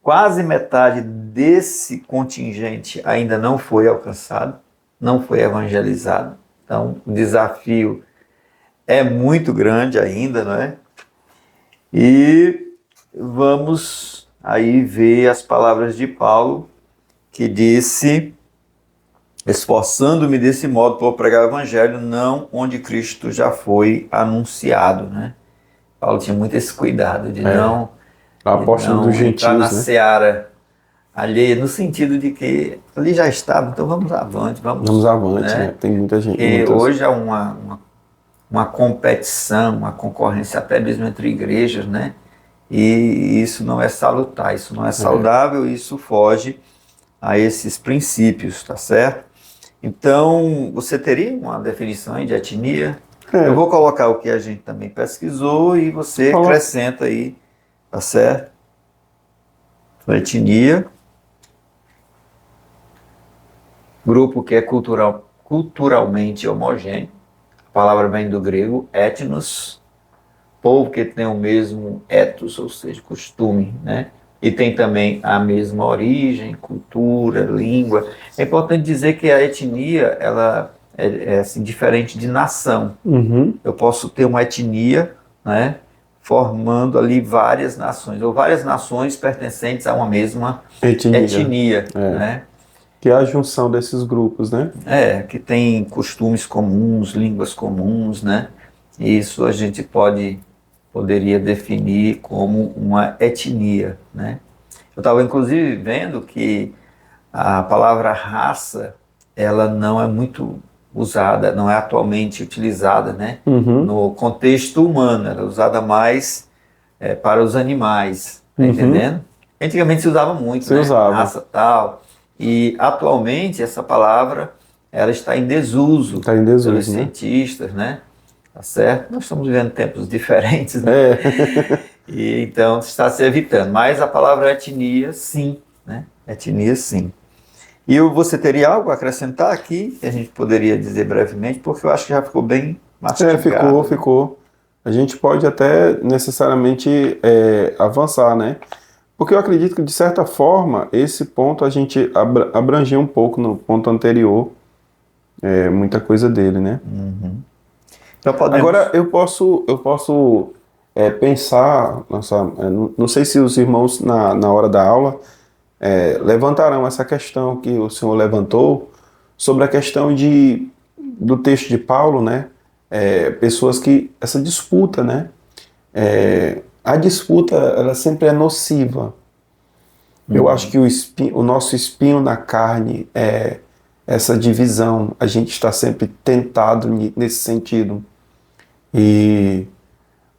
quase metade desse contingente ainda não foi alcançado, não foi evangelizado. Então o desafio é muito grande ainda, não é? E vamos aí ver as palavras de Paulo, que disse: esforçando-me desse modo por pregar o evangelho, não onde Cristo já foi anunciado, né? Paulo tinha muito esse cuidado de não Apóstolo dos entrar na gentios, né? seara alheia, no sentido de que ali já estava, então vamos avante, Vamos avante, né? Tem muita gente. Porque hoje há uma competição, uma concorrência até mesmo entre igrejas, né? E isso não é salutar, isso não é saudável, isso foge a esses princípios, tá certo? Então, você teria uma definição aí de etnia? Eu vou colocar o que a gente também pesquisou e você acrescenta aí, tá certo? Então, etnia, grupo que é culturalmente homogêneo, a palavra vem do grego etnos, povo que tem o mesmo ethos, ou seja, costume, né? E tem também a mesma origem, cultura, língua. É importante dizer que a etnia, ela é assim, diferente de nação. Eu posso ter uma etnia, né, formando ali várias nações, ou várias nações pertencentes a uma mesma etnia, né? Que é a junção desses grupos, né? Que tem costumes comuns, línguas comuns, né? Isso a gente poderia definir como uma etnia, né? Eu estava inclusive vendo que a palavra raça, ela não é muito usada, não é atualmente utilizada, né? No contexto humano, ela é usada mais para os animais, tá entendendo? Antigamente se usava muito, né? Raça tal, e atualmente essa palavra ela está em desuso, pelos cientistas, né? Tá certo? Nós estamos vivendo tempos diferentes, né? E então está se evitando. Mas a palavra etnia, sim, né? Etnia, sim. E você teria algo a acrescentar aqui que a gente poderia dizer brevemente, porque eu acho que já ficou bem mastigado. Ficou. A gente pode até necessariamente avançar, né? Porque eu acredito que, de certa forma, esse ponto a gente abrangeu um pouco no ponto anterior, muita coisa dele, né? Então podemos... Agora, eu posso pensar, não sei se os irmãos, na hora da aula, levantarão essa questão que o senhor levantou, sobre a questão do texto de Paulo, né? Pessoas que, essa disputa, né? A disputa, ela sempre é nociva. Eu acho que o nosso espinho na carne é essa divisão. A gente está sempre tentado nesse sentido. E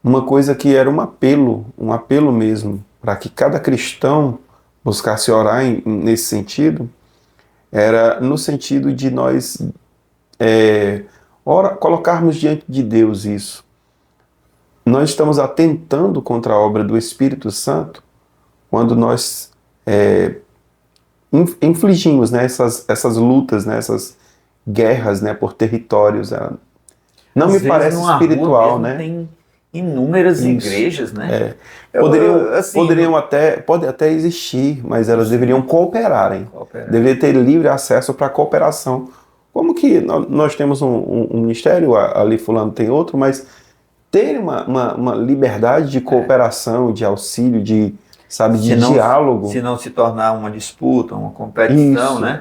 uma coisa que era um apelo mesmo, para que cada cristão buscasse orar nesse sentido, era no sentido de nós colocarmos diante de Deus isso. Nós estamos atentando contra a obra do Espírito Santo quando nós infligimos, né, essas lutas, né, essas guerras, né, por territórios. Não me parece espiritual, né? Tem inúmeras igrejas, né? Pode até existir, mas elas deveriam cooperarem. Deveria ter livre acesso para a cooperação. Como que nós temos um ministério, ali fulano tem outro, mas ter uma liberdade de cooperação, de auxílio, de não, diálogo. Se não se tornar uma disputa, uma competição, Isso, né?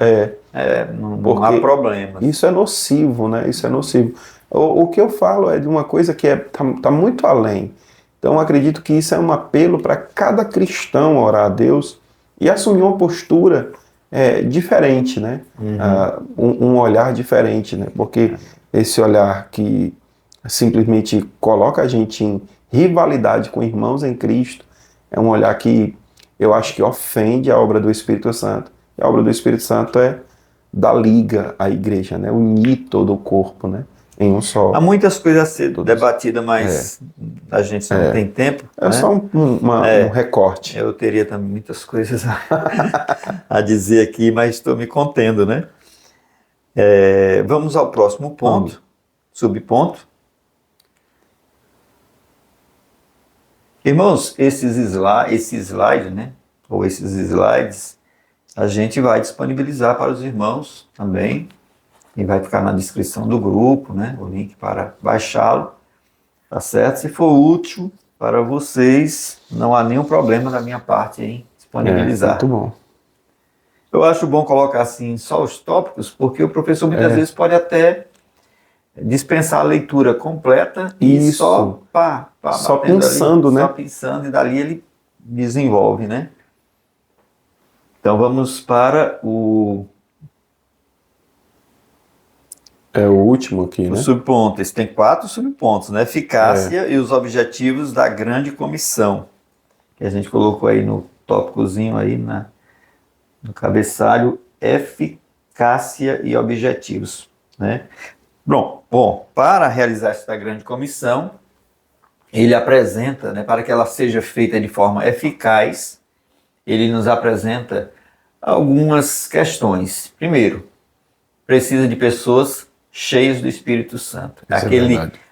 Não há problema. Isso é nocivo, né? Isso é nocivo. O que eu falo é de uma coisa que tá muito além. Então, eu acredito que isso é um apelo para cada cristão orar a Deus e assumir uma postura diferente, né? Um olhar diferente, né? Porque esse olhar que simplesmente coloca a gente em rivalidade com irmãos em Cristo é um olhar que eu acho que ofende a obra do Espírito Santo. E a obra do Espírito Santo é dar liga à igreja, né? Unir todo o corpo, né? Em um só. Há muitas coisas a ser debatidas, mas a gente não tem tempo. É, né? Só um recorte. Eu teria também muitas coisas a dizer aqui, mas estou me contendo, né? Vamos ao próximo ponto, subponto. Irmãos, esse slide, né? Ou esses slides, a gente vai disponibilizar para os irmãos também. E vai ficar na descrição do grupo, né? O link para baixá-lo, tá certo? Se for útil para vocês, não há nenhum problema da minha parte em disponibilizar. Muito bom. Eu acho bom colocar assim só os tópicos, porque o professor muitas vezes pode até dispensar a leitura completa e só pensando, ali, né? Só pensando, e dali ele desenvolve, né? Então vamos para o último aqui, né? O subponto. Esse tem 4 subpontos, né? Eficácia e os objetivos da grande comissão. Que a gente colocou aí no tópicozinho aí no cabeçalho, eficácia e objetivos, né? Bom, para realizar esta grande comissão, ele apresenta, né, para que ela seja feita de forma eficaz, ele nos apresenta algumas questões. Primeiro, precisa de pessoas cheios do Espírito Santo.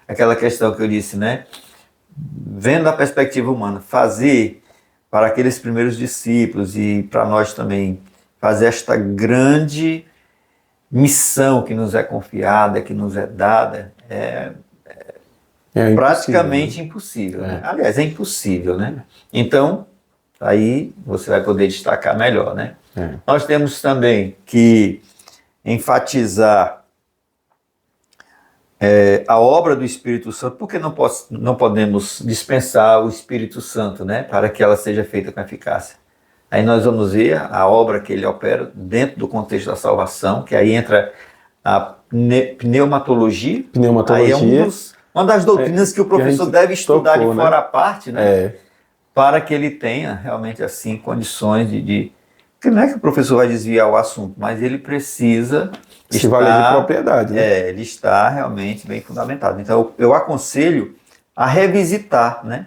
Aquela questão que eu disse, né? Vendo a perspectiva humana, fazer para aqueles primeiros discípulos e para nós também, fazer esta grande missão que nos é confiada, que nos é dada, é praticamente impossível. Né? Aliás, é impossível, né? Então, aí você vai poder destacar melhor, né? Nós temos também que enfatizar a obra do Espírito Santo, porque não podemos dispensar o Espírito Santo, né, para que ela seja feita com eficácia. Aí nós vamos ver a obra que ele opera dentro do contexto da salvação, que aí entra a pneumatologia. Aí é uma das doutrinas que o professor deve estudar de fora à parte, né, para que ele tenha realmente assim condições de... Porque não é que o professor vai desviar o assunto, mas ele precisa se valer de propriedade, né? Ele está realmente bem fundamentado. Então, eu aconselho a revisitar, né?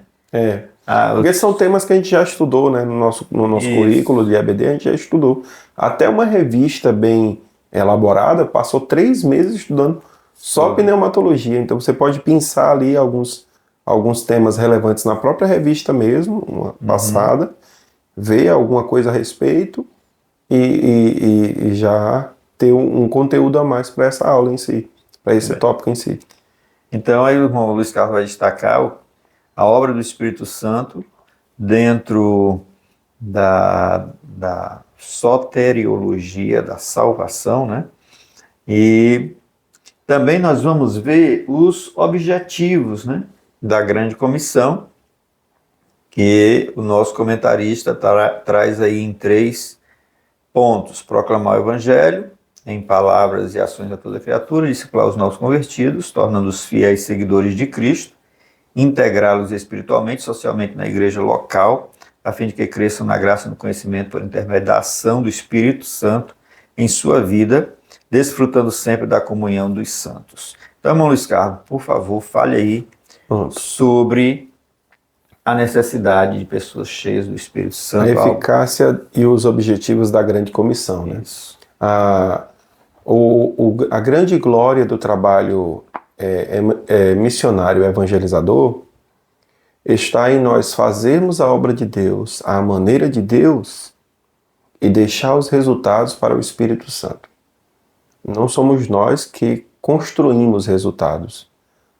Porque são temas que a gente já estudou, né? No nosso currículo de EBD, a gente já estudou. Até uma revista bem elaborada passou 3 meses estudando só pneumatologia. Então, você pode pensar ali alguns temas relevantes na própria revista mesmo, uma passada, ver alguma coisa a respeito e já ter um conteúdo a mais para essa aula em si, para esse tópico em si. Então aí o irmão Luiz Carlos vai destacar a obra do Espírito Santo dentro da soteriologia, da salvação, né? E também nós vamos ver os objetivos, né, da grande comissão, que o nosso comentarista traz aí em 3 pontos: proclamar o evangelho em palavras e ações a toda criatura, discipular os novos convertidos, tornando-os fiéis seguidores de Cristo, integrá-los espiritualmente, socialmente na igreja local, a fim de que cresçam na graça e no conhecimento por intermédio da ação do Espírito Santo em sua vida, desfrutando sempre da comunhão dos santos. Então, irmão Luiz Carlos, por favor, fale aí sobre a necessidade de pessoas cheias do Espírito Santo. A eficácia e os objetivos da grande comissão, né? Isso. A grande glória do trabalho missionário evangelizador está em nós fazermos a obra de Deus à maneira de Deus e deixar os resultados para o Espírito Santo. Não somos nós que construímos resultados.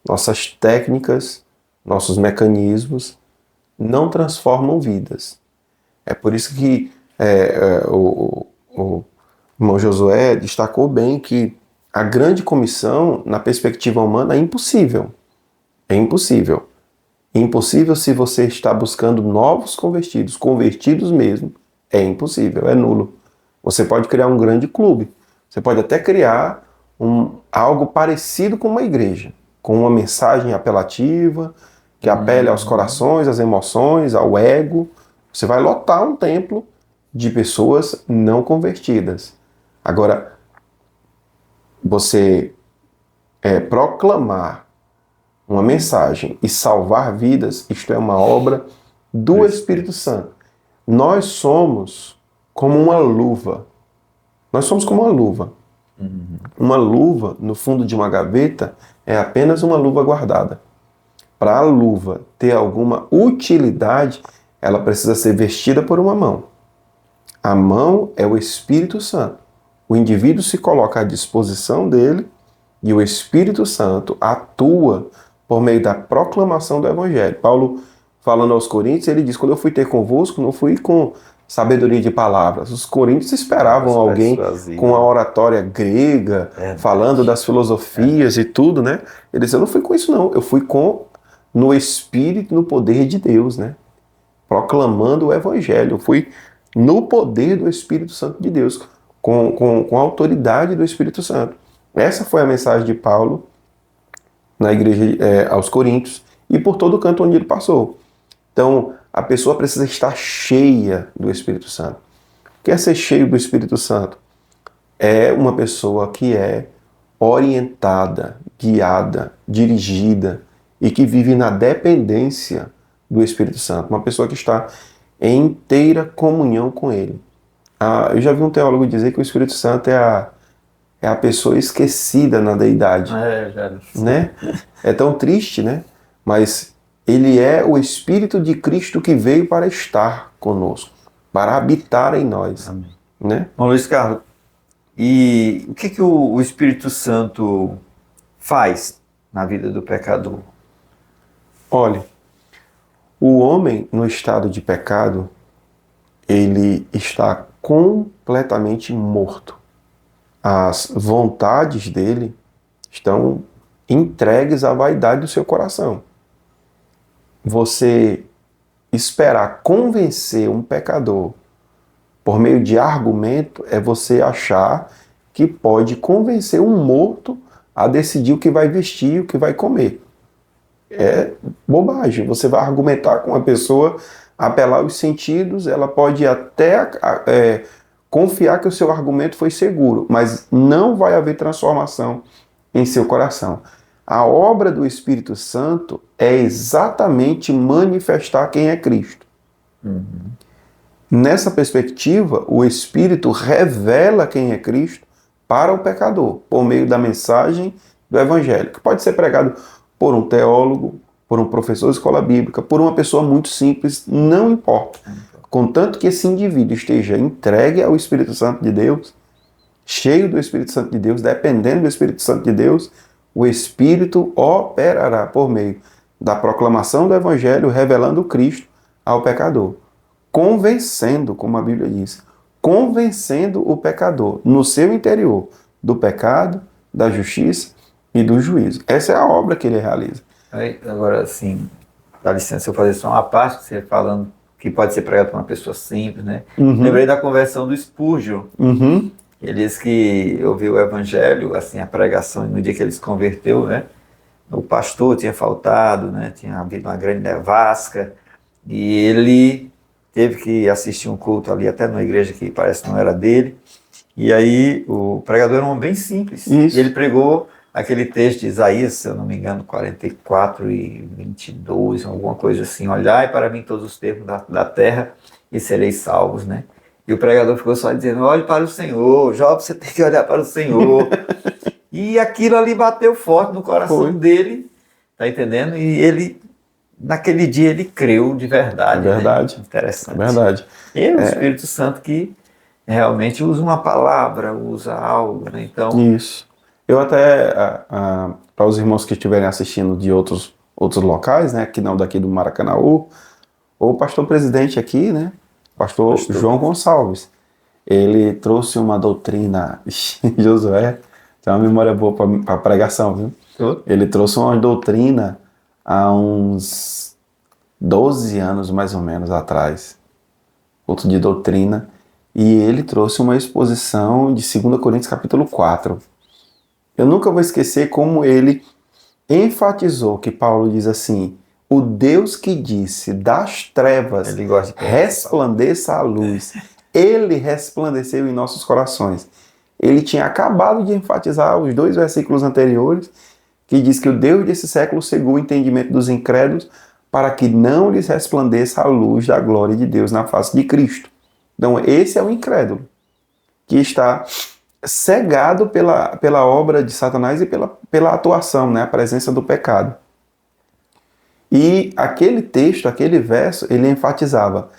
Nossas técnicas nossos mecanismos, não transformam vidas. É por isso que o irmão Josué destacou bem que a grande comissão, na perspectiva humana, é impossível. É impossível. É impossível se você está buscando novos convertidos, convertidos mesmo, é impossível, é nulo. Você pode criar um grande clube, você pode até criar algo parecido com uma igreja, com uma mensagem apelativa, que apele aos corações, às emoções, ao ego. Você vai lotar um templo de pessoas não convertidas. Agora, você proclamar uma mensagem e salvar vidas, isto é uma obra do Espírito Santo. Nós somos como uma luva. Nós somos como uma luva. Uma luva no fundo de uma gaveta é apenas uma luva guardada. Para a luva ter alguma utilidade, ela precisa ser vestida por uma mão. A mão é o Espírito Santo. O indivíduo se coloca à disposição dele e o Espírito Santo atua por meio da proclamação do Evangelho. Paulo, falando aos Coríntios, ele diz, quando eu fui ter convosco, não fui com sabedoria de palavras. Os coríntios esperavam alguém com a oratória grega, falando das filosofias e tudo, né? Ele disse, eu não fui com isso não, eu fui no Espírito, no poder de Deus, né? Proclamando o Evangelho. Eu fui no poder do Espírito Santo de Deus, com a autoridade do Espírito Santo. Essa foi a mensagem de Paulo na igreja aos Coríntios e por todo o canto onde ele passou. Então, a pessoa precisa estar cheia do Espírito Santo. O que é ser cheio do Espírito Santo? É uma pessoa que é orientada, guiada, dirigida e que vive na dependência do Espírito Santo. Uma pessoa que está em inteira comunhão com Ele. Eu já vi um teólogo dizer que o Espírito Santo é a pessoa esquecida na deidade. Né? É tão triste, né? Mas ele é o Espírito de Cristo que veio para estar conosco, para habitar em nós. Amém. Né? Bom, Luiz Carlos, e o que o Espírito Santo faz na vida do pecador? Olha, o homem no estado de pecado, ele está completamente morto. As vontades dele estão entregues à vaidade do seu coração. Você esperar convencer um pecador por meio de argumento é você achar que pode convencer um morto a decidir o que vai vestir, o que vai comer. É bobagem. Você vai argumentar com a pessoa, apelar os sentidos, ela pode até confiar que o seu argumento foi seguro, mas não vai haver transformação em seu coração. A obra do Espírito Santo é exatamente manifestar quem é Cristo. Nessa perspectiva, o Espírito revela quem é Cristo para o pecador, por meio da mensagem do Evangelho, que pode ser pregado por um teólogo, por um professor de escola bíblica, por uma pessoa muito simples, não importa. Contanto que esse indivíduo esteja entregue ao Espírito Santo de Deus, cheio do Espírito Santo de Deus, dependendo do Espírito Santo de Deus, o Espírito operará por meio da proclamação do Evangelho, revelando Cristo ao pecador, convencendo, como a Bíblia diz, convencendo o pecador no seu interior do pecado, da justiça e do juízo. Essa é a obra que ele realiza. Agora, assim, dá licença eu fazer só uma parte, você falando que pode ser pregado por uma pessoa simples, né? Lembrei da conversão do Spurgeon. Ele disse que ouviu o Evangelho, assim, a pregação, no dia que ele se converteu, né? O pastor tinha faltado, né? Tinha havido uma grande nevasca, e ele teve que assistir um culto ali, até numa igreja que parece que não era dele, e aí o pregador era um homem bem simples, Isso. E ele pregou aquele texto de Isaías, se eu não me engano, 44:22, alguma coisa assim, olhai para mim todos os termos da terra e sereis salvos, né? E o pregador ficou só dizendo, olhe para o Senhor, jovem, você tem que olhar para o Senhor. E aquilo ali bateu forte no coração dele, tá entendendo? E ele, naquele dia, ele creu de verdade. É verdade. Né? Interessante. É verdade. E o Espírito Santo que realmente usa uma palavra, usa algo, né? Então... Isso. Eu até, para os irmãos que estiverem assistindo de outros outros locais, né, que não daqui do Maracanaú, ou o pastor presidente aqui, né, pastor João Gonçalves. Ele trouxe uma doutrina, Josué, tem uma memória boa para pregação, viu? Ele trouxe uma doutrina há uns 12 anos, mais ou menos, atrás. Culto de doutrina. E ele trouxe uma exposição de 2 Coríntios capítulo 4. Eu nunca vou esquecer como ele enfatizou que Paulo diz assim: o Deus que disse das trevas resplandeça a luz, ele resplandeceu em nossos corações. Ele tinha acabado de enfatizar os 2 versículos anteriores, que diz que o Deus desse século cegou o entendimento dos incrédulos para que não lhes resplandeça a luz da glória de Deus na face de Cristo. Então esse é o incrédulo, que está cegado pela obra de Satanás e pela atuação, né, a presença do pecado. E aquele texto, aquele verso, ele enfatizava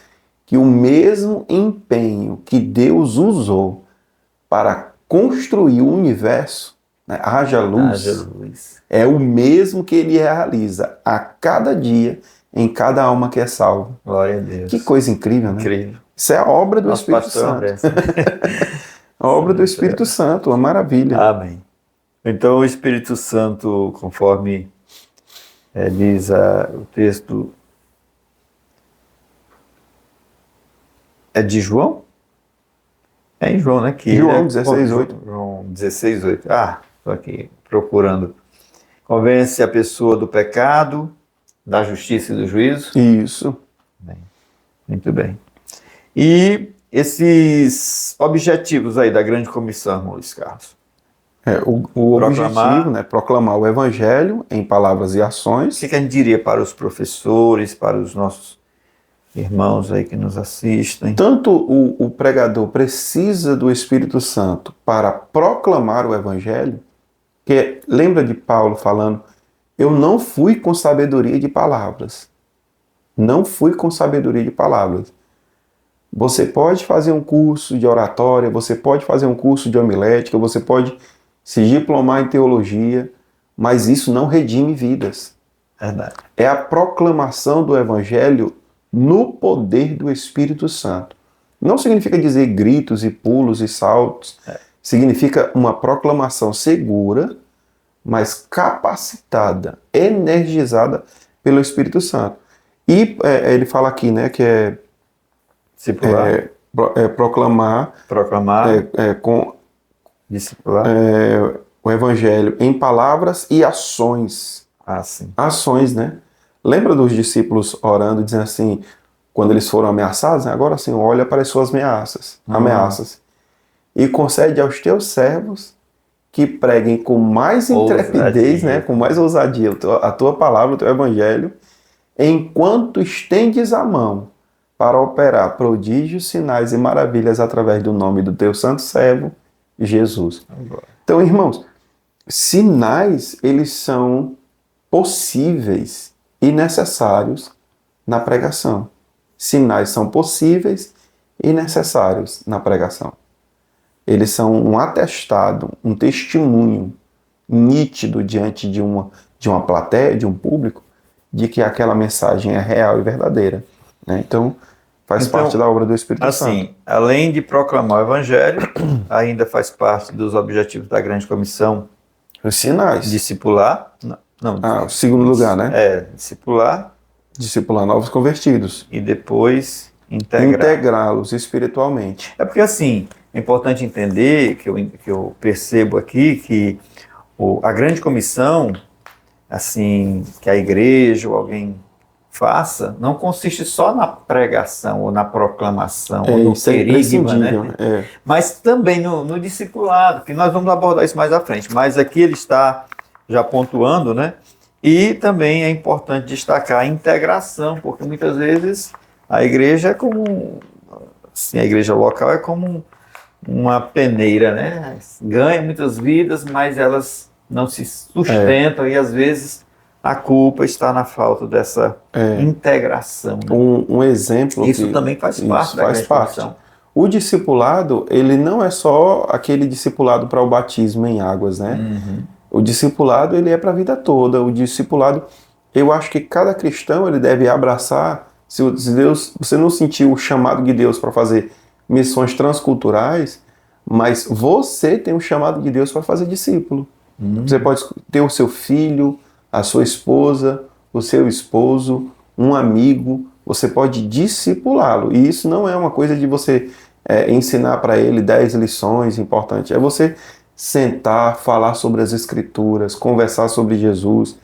que o mesmo empenho que Deus usou para construir o universo, né, haja luz, é o mesmo que ele realiza a cada dia em cada alma que é salva. Glória a Deus. Que coisa incrível, né? Incrível. Isso é a obra do Espírito Santo. A obra do Espírito Santo, uma maravilha. Amém. Então o Espírito Santo, conforme diz o texto, é de João? É em João, né? Que João 16:8. João 16:8. Estou aqui procurando. Convence a pessoa do pecado, da justiça e do juízo. Isso. Bem, muito bem. E esses objetivos aí da grande comissão, irmão Luiz Carlos? O objetivo, né, proclamar o evangelho em palavras e ações. O que a gente diria para os professores, para os nossos irmãos aí que nos assistem? Tanto o pregador precisa do Espírito Santo para proclamar o evangelho, que lembra de Paulo falando: eu não fui com sabedoria de palavras. Não fui com sabedoria de palavras. Você pode fazer um curso de oratória, você pode fazer um curso de homilética, você pode se diplomar em teologia, mas isso não redime vidas. Verdade. É a proclamação do evangelho no poder do Espírito Santo. Não significa dizer gritos e pulos e saltos. Significa uma proclamação segura, mas capacitada, energizada pelo Espírito Santo. E ele fala aqui, né, que é proclamar discipular o evangelho em palavras e ações. Sim. Ações, né? Lembra dos discípulos orando, dizendo assim, quando eles foram ameaçados, né? Agora sim, olha para as suas ameaças, e concede aos teus servos que preguem com mais intrepidez, né? Com mais ousadia a tua palavra, o teu evangelho, enquanto estendes a mão para operar prodígios, sinais e maravilhas através do nome do teu santo servo, Jesus. Então, irmãos, sinais, eles são possíveis e necessários na pregação. Sinais são possíveis e necessários na pregação. Eles são um atestado, um testemunho nítido diante de uma plateia, de um público, de que aquela mensagem é real e verdadeira, né? Então, faz parte da obra do Espírito Santo. Assim, além de proclamar o Evangelho, ainda faz parte dos objetivos da grande comissão os sinais. Discipular. O segundo lugar, né? Discipular. Discipular novos convertidos. E depois integrá-los espiritualmente. É porque assim, é importante entender, que eu percebo aqui, que a grande comissão, assim, que a igreja ou alguém faça, não consiste só na pregação ou na proclamação ou no querigma, né? Mas também no discipulado, que nós vamos abordar isso mais à frente. Mas aqui ele está já pontuando, né? E também é importante destacar a integração, porque muitas vezes a igreja é como, assim, a igreja local é como uma peneira, né? Ganha muitas vidas, mas elas não se sustentam e às vezes a culpa está na falta dessa integração. Né? Um exemplo. Isso também faz parte da grande comissão. O discipulado, ele não é só aquele discipulado para o batismo em águas, né? Uhum. O discipulado, ele é para a vida toda. O discipulado, eu acho que cada cristão ele deve abraçar, se Deus, você não sentiu o chamado de Deus para fazer missões transculturais, mas você tem o chamado de Deus para fazer discípulo. Você pode ter o seu filho, a sua esposa, o seu esposo, um amigo, você pode discipulá-lo. E isso não é uma coisa de você ensinar para ele 10 lições importantes. É você sentar, falar sobre as Escrituras, conversar sobre Jesus,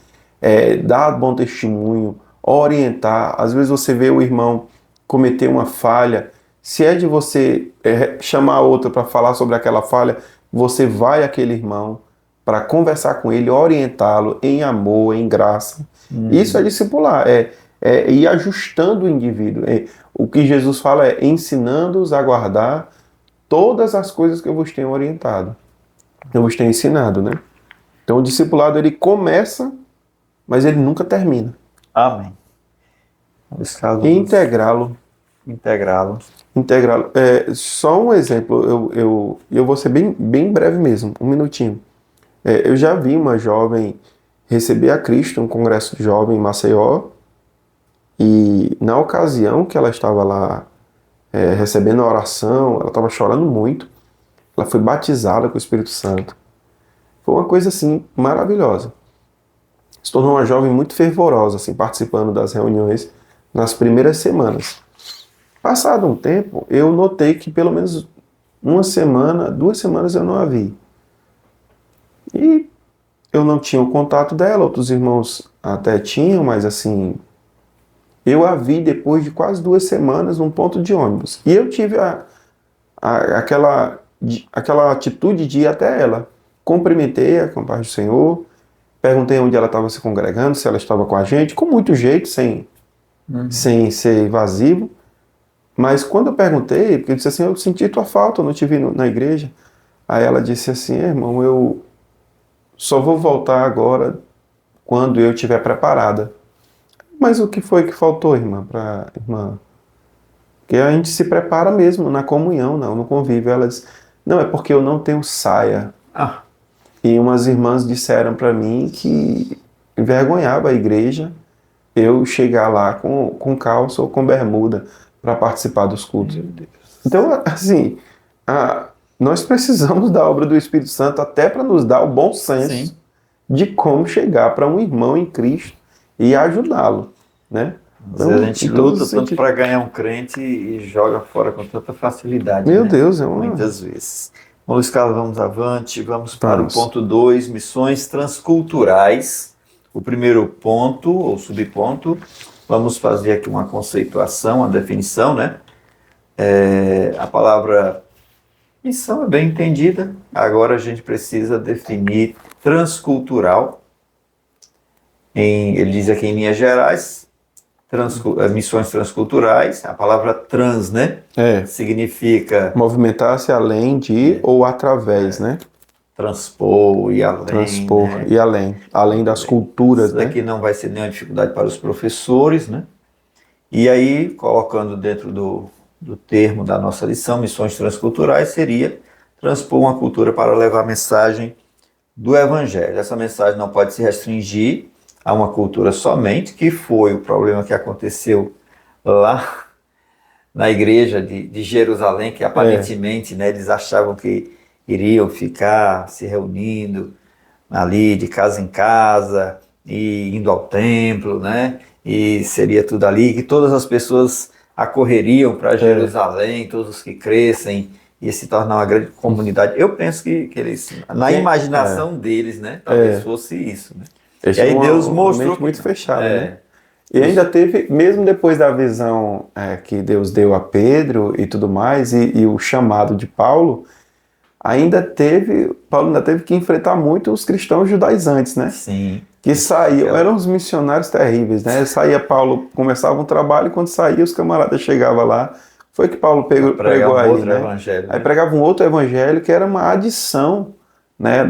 dar bom testemunho, orientar. Às vezes você vê o irmão cometer uma falha. Se é de você chamar outro para falar sobre aquela falha, você vai àquele irmão para conversar com ele, orientá-lo em amor, em graça. Isso é discipular, ir ajustando o indivíduo. O que Jesus fala é ensinando-os a guardar todas as coisas que eu vos tenho orientado, eu vos tenho ensinado, né? Então o discipulado ele começa, mas ele nunca termina. Amém. Integrá-lo. Integrá-lo. Só um exemplo, eu vou ser bem breve mesmo, um minutinho. Eu já vi uma jovem receber a Cristo, um congresso de jovem em Maceió, e na ocasião que ela estava lá recebendo a oração, ela estava chorando muito, ela foi batizada com o Espírito Santo. Foi uma coisa assim maravilhosa. Se tornou uma jovem muito fervorosa, assim, participando das reuniões nas primeiras semanas. Passado um tempo, eu notei que pelo menos 1 semana, 2 semanas eu não a vi. E eu não tinha o contato dela, outros irmãos até tinham, mas assim, eu a vi depois de quase 2 semanas num ponto de ônibus. E eu tive aquela atitude de ir até ela. Cumprimentei-a com a paz do Senhor, perguntei onde ela estava se congregando, se ela estava com a gente, com muito jeito, sem ser invasivo. Mas quando eu perguntei, porque eu disse assim, eu senti tua falta, eu não te vi na igreja. Aí ela disse assim, irmão, eu só vou voltar agora quando eu estiver preparada. Mas o que foi que faltou, irmã? Porque a gente se prepara mesmo na comunhão, não, no convívio. Ela disse, não, é porque eu não tenho saia. E umas irmãs disseram para mim que envergonhava a igreja eu chegar lá com calça ou com bermuda para participar dos cultos. Meu Deus. Então, assim, nós precisamos da obra do Espírito Santo até para nos dar o bom senso de como chegar para um irmão em Cristo e ajudá-lo, né? Às vezes a gente luta tanto para ganhar um crente e joga fora com tanta facilidade. Meu Deus, muitas vezes. Bom, Luiz Carlos, vamos avante, vamos para o ponto 2, missões transculturais. O primeiro ponto, ou subponto, vamos fazer aqui uma conceituação, uma definição, né? A palavra missão é bem entendida, agora a gente precisa definir transcultural. Ele diz aqui em linhas gerais, missões transculturais, a palavra trans, né? Significa movimentar-se além de ou através, né? Transpor e além. Transpor, né? E além das culturas. Isso daqui, né? Não vai ser nenhuma dificuldade para os professores, né? E aí, colocando dentro do termo da nossa lição, missões transculturais, seria transpor uma cultura para levar a mensagem do Evangelho. Essa mensagem não pode se restringir a uma cultura somente, que foi o problema que aconteceu lá na igreja de Jerusalém, que aparentemente, né, eles achavam que iriam ficar se reunindo ali de casa em casa e indo ao templo, né? E seria tudo ali, que todas as pessoas acorreriam para Jerusalém, todos os que crescem, ia se tornar uma grande comunidade. Eu penso que eles, na imaginação deles, né? Talvez fosse isso, né? E aí Deus mostrou muito fechada, né? E ainda teve, mesmo depois da visão que Deus deu a Pedro e tudo mais, e o chamado de Paulo, Paulo ainda teve que enfrentar muito os cristãos judaizantes, né? Sim. Que saíam, eram os missionários terríveis, né? Saía Paulo, começava um trabalho, e quando saía os camaradas chegavam lá, foi que Paulo pregou aí, né? Aí pregava um outro evangelho que era uma adição, né,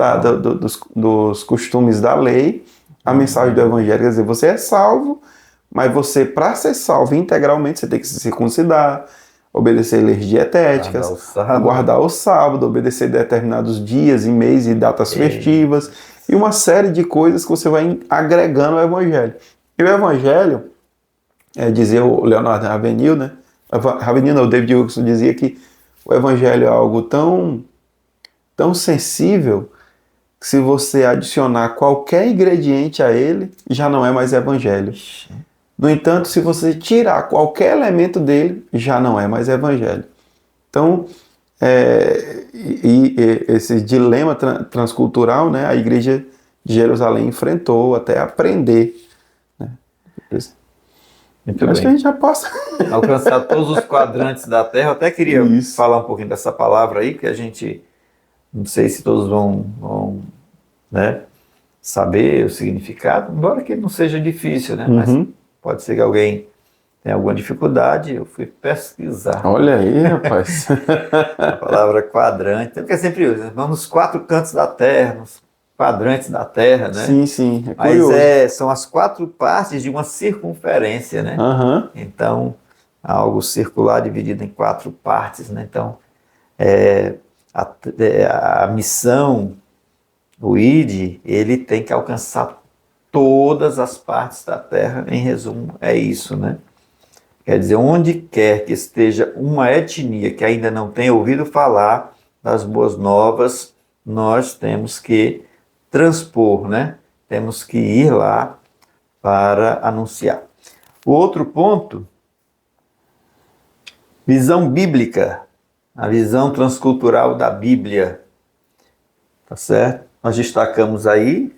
dos costumes da lei, a mensagem do evangelho. Quer dizer, você é salvo, mas você, para ser salvo integralmente, você tem que se circuncidar, obedecer leis dietéticas, guardar o sábado, obedecer determinados dias e meses e datas festivas, e uma série de coisas que você vai agregando ao evangelho. E o Evangelho, dizia o Leonardo Ravenhill, né? Ravenhill não, o David Wilkerson dizia que o Evangelho é algo tão, tão sensível que se você adicionar qualquer ingrediente a ele, já não é mais Evangelho. No entanto, se você tirar qualquer elemento dele, já não é mais Evangelho. Então, esse dilema transcultural, né, a Igreja de Jerusalém enfrentou até aprender. Né? Muito Acho bem. que a gente já passa. Alcançar todos os quadrantes da Terra. Eu até queria falar um pouquinho dessa palavra aí, que a gente, não sei se todos vão né, saber o significado, embora que não seja difícil, né? Mas pode ser que alguém tenha alguma dificuldade. Eu fui pesquisar. Olha aí, rapaz. A palavra quadrante, porque é sempre usa, vamos nos 4 cantos da Terra, nos quadrantes da Terra, né? Sim, sim, é Mas curioso. são as 4 partes de uma circunferência, né? Então, algo circular dividido em 4 partes, né? Então, a missão, o ID, ele tem que alcançar todas as partes da Terra. Em resumo, é isso, né? Quer dizer, onde quer que esteja uma etnia que ainda não tenha ouvido falar das boas novas, nós temos que transpor, né? Temos que ir lá para anunciar. O outro ponto, visão bíblica, a visão transcultural da Bíblia, tá certo? Nós destacamos aí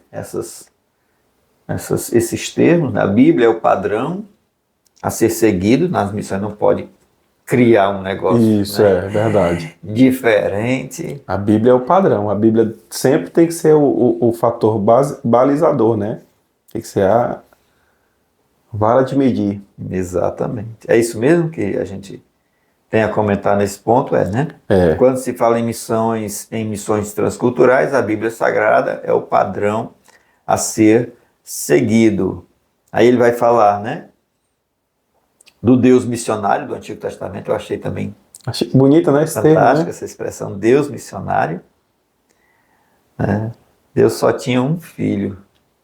esses termos, né? A Bíblia é o padrão a ser seguido nas missões, não pode criar um negócio. Isso, né? é verdade. Diferente. A Bíblia é o padrão. A Bíblia sempre tem que ser o fator balizador, né? Tem que ser a vara de medir. Exatamente. É isso mesmo que a gente tem a comentar nesse ponto, né? Quando se fala em missões transculturais, a Bíblia Sagrada é o padrão a ser seguido. Aí ele vai falar, né? Do Deus missionário do Antigo Testamento. Eu achei também achei bonita, né? fantástica essa expressão, Deus missionário. Deus só tinha um filho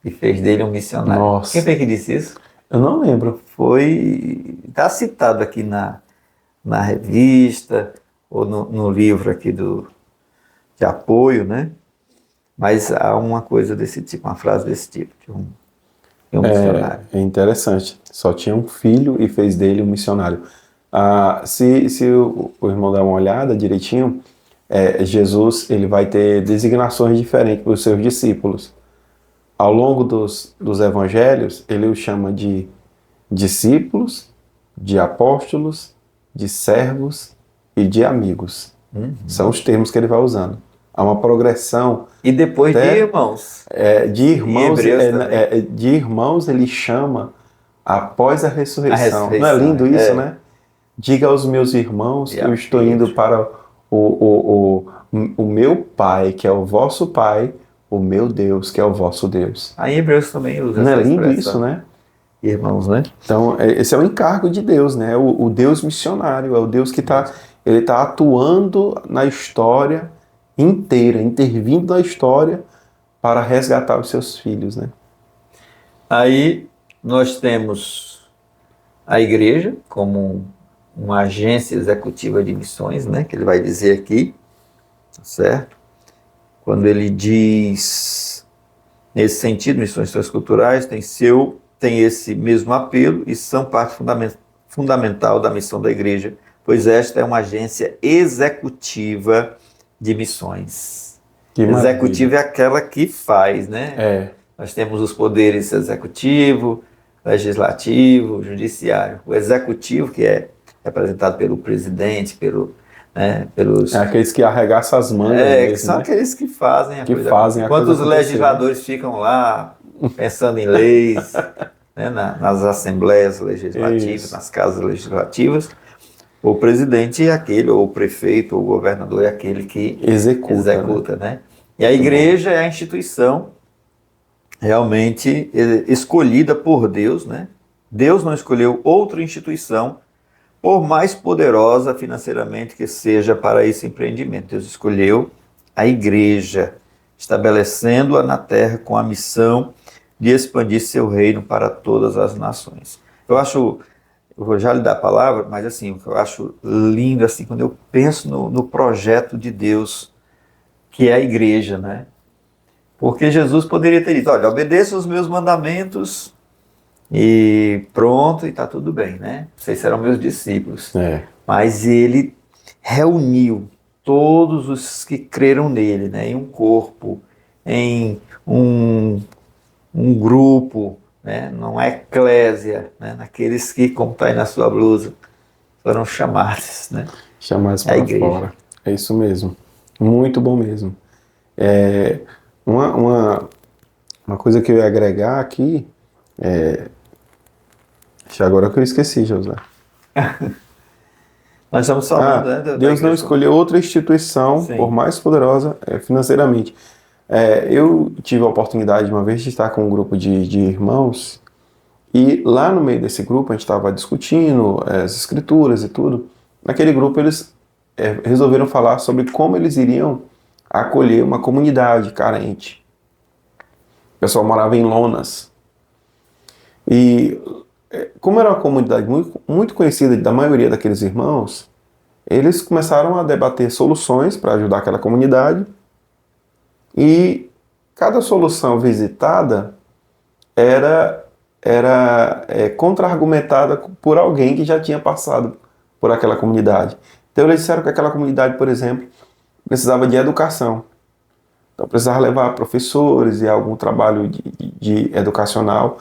e fez dele um missionário. Nossa. Quem foi que disse isso? Eu não lembro. Está citado aqui na revista ou no livro aqui de apoio, né? Mas há uma coisa desse tipo, uma frase desse tipo, de um missionário. É interessante. Só tinha um filho e fez dele um missionário. Se o irmão der uma olhada direitinho, Jesus ele vai ter designações diferentes para os seus discípulos. Ao longo dos evangelhos, ele os chama de discípulos, de apóstolos, de servos e de amigos. São os termos que ele vai usando. Há uma progressão. E depois de irmãos. De irmãos ele chama após a ressurreição. Não é lindo isso, né? Diga aos meus irmãos que eu estou indo para o meu Pai, que é o vosso Pai, o meu Deus, que é o vosso Deus. Aí Hebreus também usa essa expressão. Não é lindo expressão. isso, né? Irmãos, né? Então, esse é o encargo de Deus, né? O Deus missionário, é o Deus que está atuando na história inteira, intervindo na história para resgatar os seus filhos, né? Aí nós temos a igreja como uma agência executiva de missões, né? Que ele vai dizer aqui, certo? Quando ele diz, nesse sentido, missões transculturais tem esse mesmo apelo e são parte fundamental da missão da igreja, pois esta é uma agência executiva de missões. Executiva é aquela que faz, né? Nós temos os poderes executivo, legislativo, judiciário. O executivo, que é representado pelo presidente, pelos... aqueles que arregaçam as mangas mesmo, que são né? aqueles que fazem a que coisa. Fazem a Enquanto coisa os legisladores ficam lá pensando em leis, né, nas assembleias legislativas, Isso. nas casas legislativas, o presidente é aquele, ou o prefeito, ou o governador é aquele que executa, né? E a igreja é a instituição realmente escolhida por Deus, né? Deus não escolheu outra instituição, por mais poderosa financeiramente que seja para esse empreendimento. Deus escolheu a igreja, estabelecendo-a na terra com a missão de expandir seu reino para todas as nações. Eu vou já lhe dar a palavra, mas assim, o que eu acho lindo, assim, quando eu penso no projeto de Deus, que é a igreja, né? Porque Jesus poderia ter dito, olha, obedeça os meus mandamentos e pronto, e está tudo bem, né? Vocês serão meus discípulos. Mas ele reuniu todos os que creram nele, né? Em um corpo, em um grupo, né? Numa eclésia, né? Naqueles que, como está aí na sua blusa, foram chamados, né? Chamados A para igreja. fora. É isso mesmo. Muito bom mesmo. Uma coisa que eu ia agregar aqui, agora que eu esqueci, José. Nós estamos falando, né, da Deus não igreja. escolheu outra instituição, Sim. por mais poderosa financeiramente. Eu tive a oportunidade uma vez de estar com um grupo de irmãos, e lá no meio desse grupo a gente estava discutindo as escrituras e tudo. Naquele grupo eles resolveram falar sobre como eles iriam acolher uma comunidade carente. O pessoal morava em lonas. E como era uma comunidade muito, muito conhecida da maioria daqueles irmãos, eles começaram a debater soluções para ajudar aquela comunidade, e cada solução visitada era contra-argumentada por alguém que já tinha passado por aquela comunidade. Então eles disseram que aquela comunidade, por exemplo, precisava de educação. Então precisava levar professores e algum trabalho de educacional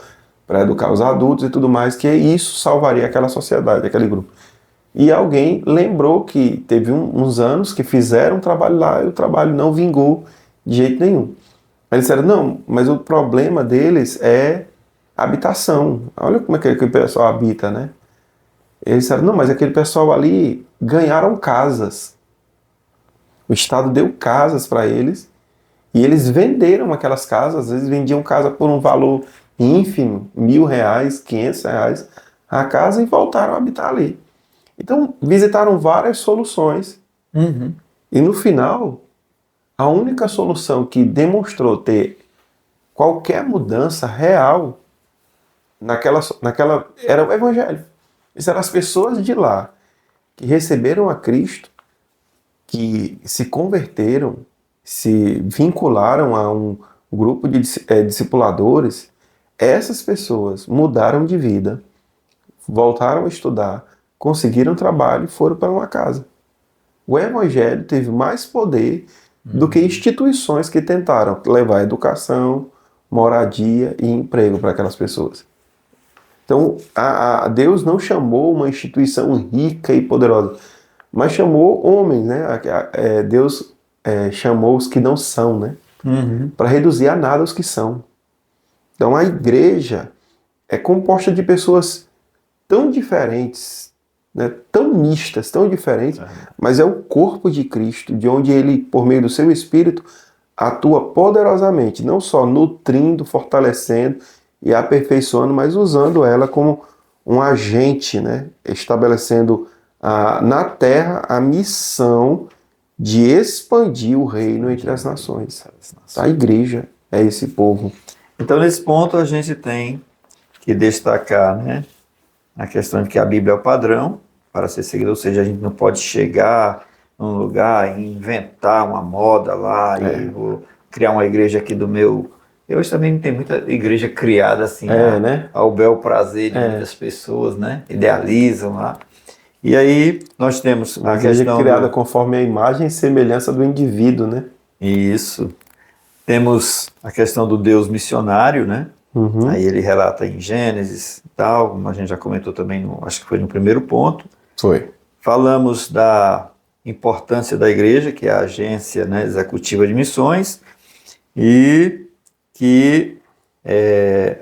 para educar os adultos e tudo mais, que isso salvaria aquela sociedade, aquele grupo. E alguém lembrou que teve uns anos que fizeram um trabalho lá e o trabalho não vingou de jeito nenhum. Eles disseram, não, mas o problema deles é habitação. Olha como é que o pessoal habita, né? Eles disseram, não, mas aquele pessoal ali ganharam casas. O Estado deu casas para eles e eles venderam aquelas casas. Às vezes vendiam casa por um valor ínfimo, R$1.000, R$500 a casa, e voltaram a habitar ali. Então, visitaram várias soluções. E no final, a única solução que demonstrou ter qualquer mudança real naquela era o Evangelho. Essas eram as pessoas de lá que receberam a Cristo, que se converteram, se vincularam a um grupo de discipuladores. Essas pessoas mudaram de vida, voltaram a estudar, conseguiram trabalho e foram para uma casa. O Evangelho teve mais poder do que instituições que tentaram levar educação, moradia e emprego para aquelas pessoas. Então, Deus não chamou uma instituição rica e poderosa, mas chamou homens, né? Deus chamou os que não são, né? Para reduzir a nada os que são. Então, a igreja é composta de pessoas tão diferentes, né? Tão mistas, tão diferentes, mas é o corpo de Cristo, de onde ele, por meio do seu Espírito, atua poderosamente, não só nutrindo, fortalecendo e aperfeiçoando, mas usando ela como um agente, né? Estabelecendo na terra a missão de expandir o reino entre as nações. A igreja é esse povo. Então, nesse ponto, a gente tem que destacar, né, a questão de que a Bíblia é o padrão para ser seguido, ou seja, a gente não pode chegar num lugar e inventar uma moda lá e vou criar uma igreja aqui do meu... Hoje também tem muita igreja criada assim, né? ao bel prazer de muitas pessoas, né? Idealizam lá. E aí nós temos a igreja criada conforme a imagem e semelhança do indivíduo, né? Isso. Temos a questão do Deus missionário, né? Aí ele relata em Gênesis e tal, como a gente já comentou também, acho que foi no primeiro ponto. Foi. Falamos da importância da igreja, que é a agência, né, executiva de missões, e que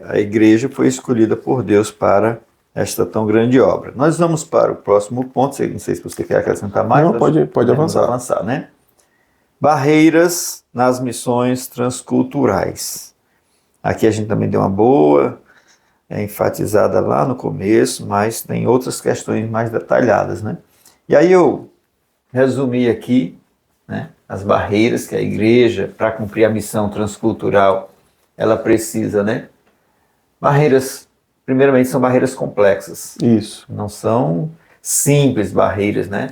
a igreja foi escolhida por Deus para esta tão grande obra. Nós vamos para o próximo ponto, não sei se você quer acrescentar mais. Não, pode avançar, né? Barreiras nas missões transculturais. Aqui a gente também deu uma boa enfatizada lá no começo, mas tem outras questões mais detalhadas, né? E aí eu resumi aqui, né, as barreiras que a igreja, para cumprir a missão transcultural, ela precisa, né, Barreiras, primeiramente, são barreiras complexas. Isso. Não são simples barreiras, né?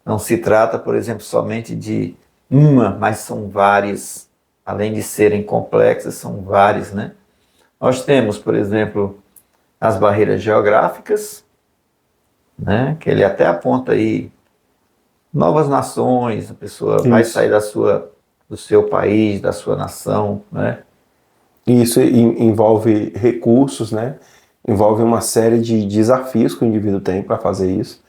Não se trata, por exemplo, somente de uma, mas são várias. Além de serem complexas, são várias, né? Nós temos, por exemplo, as barreiras geográficas, né? Que ele até aponta aí novas nações, a pessoa vai Isso. sair do seu país, da sua nação, né? Isso envolve recursos, né? Envolve uma série de desafios que o indivíduo tem para fazer isso.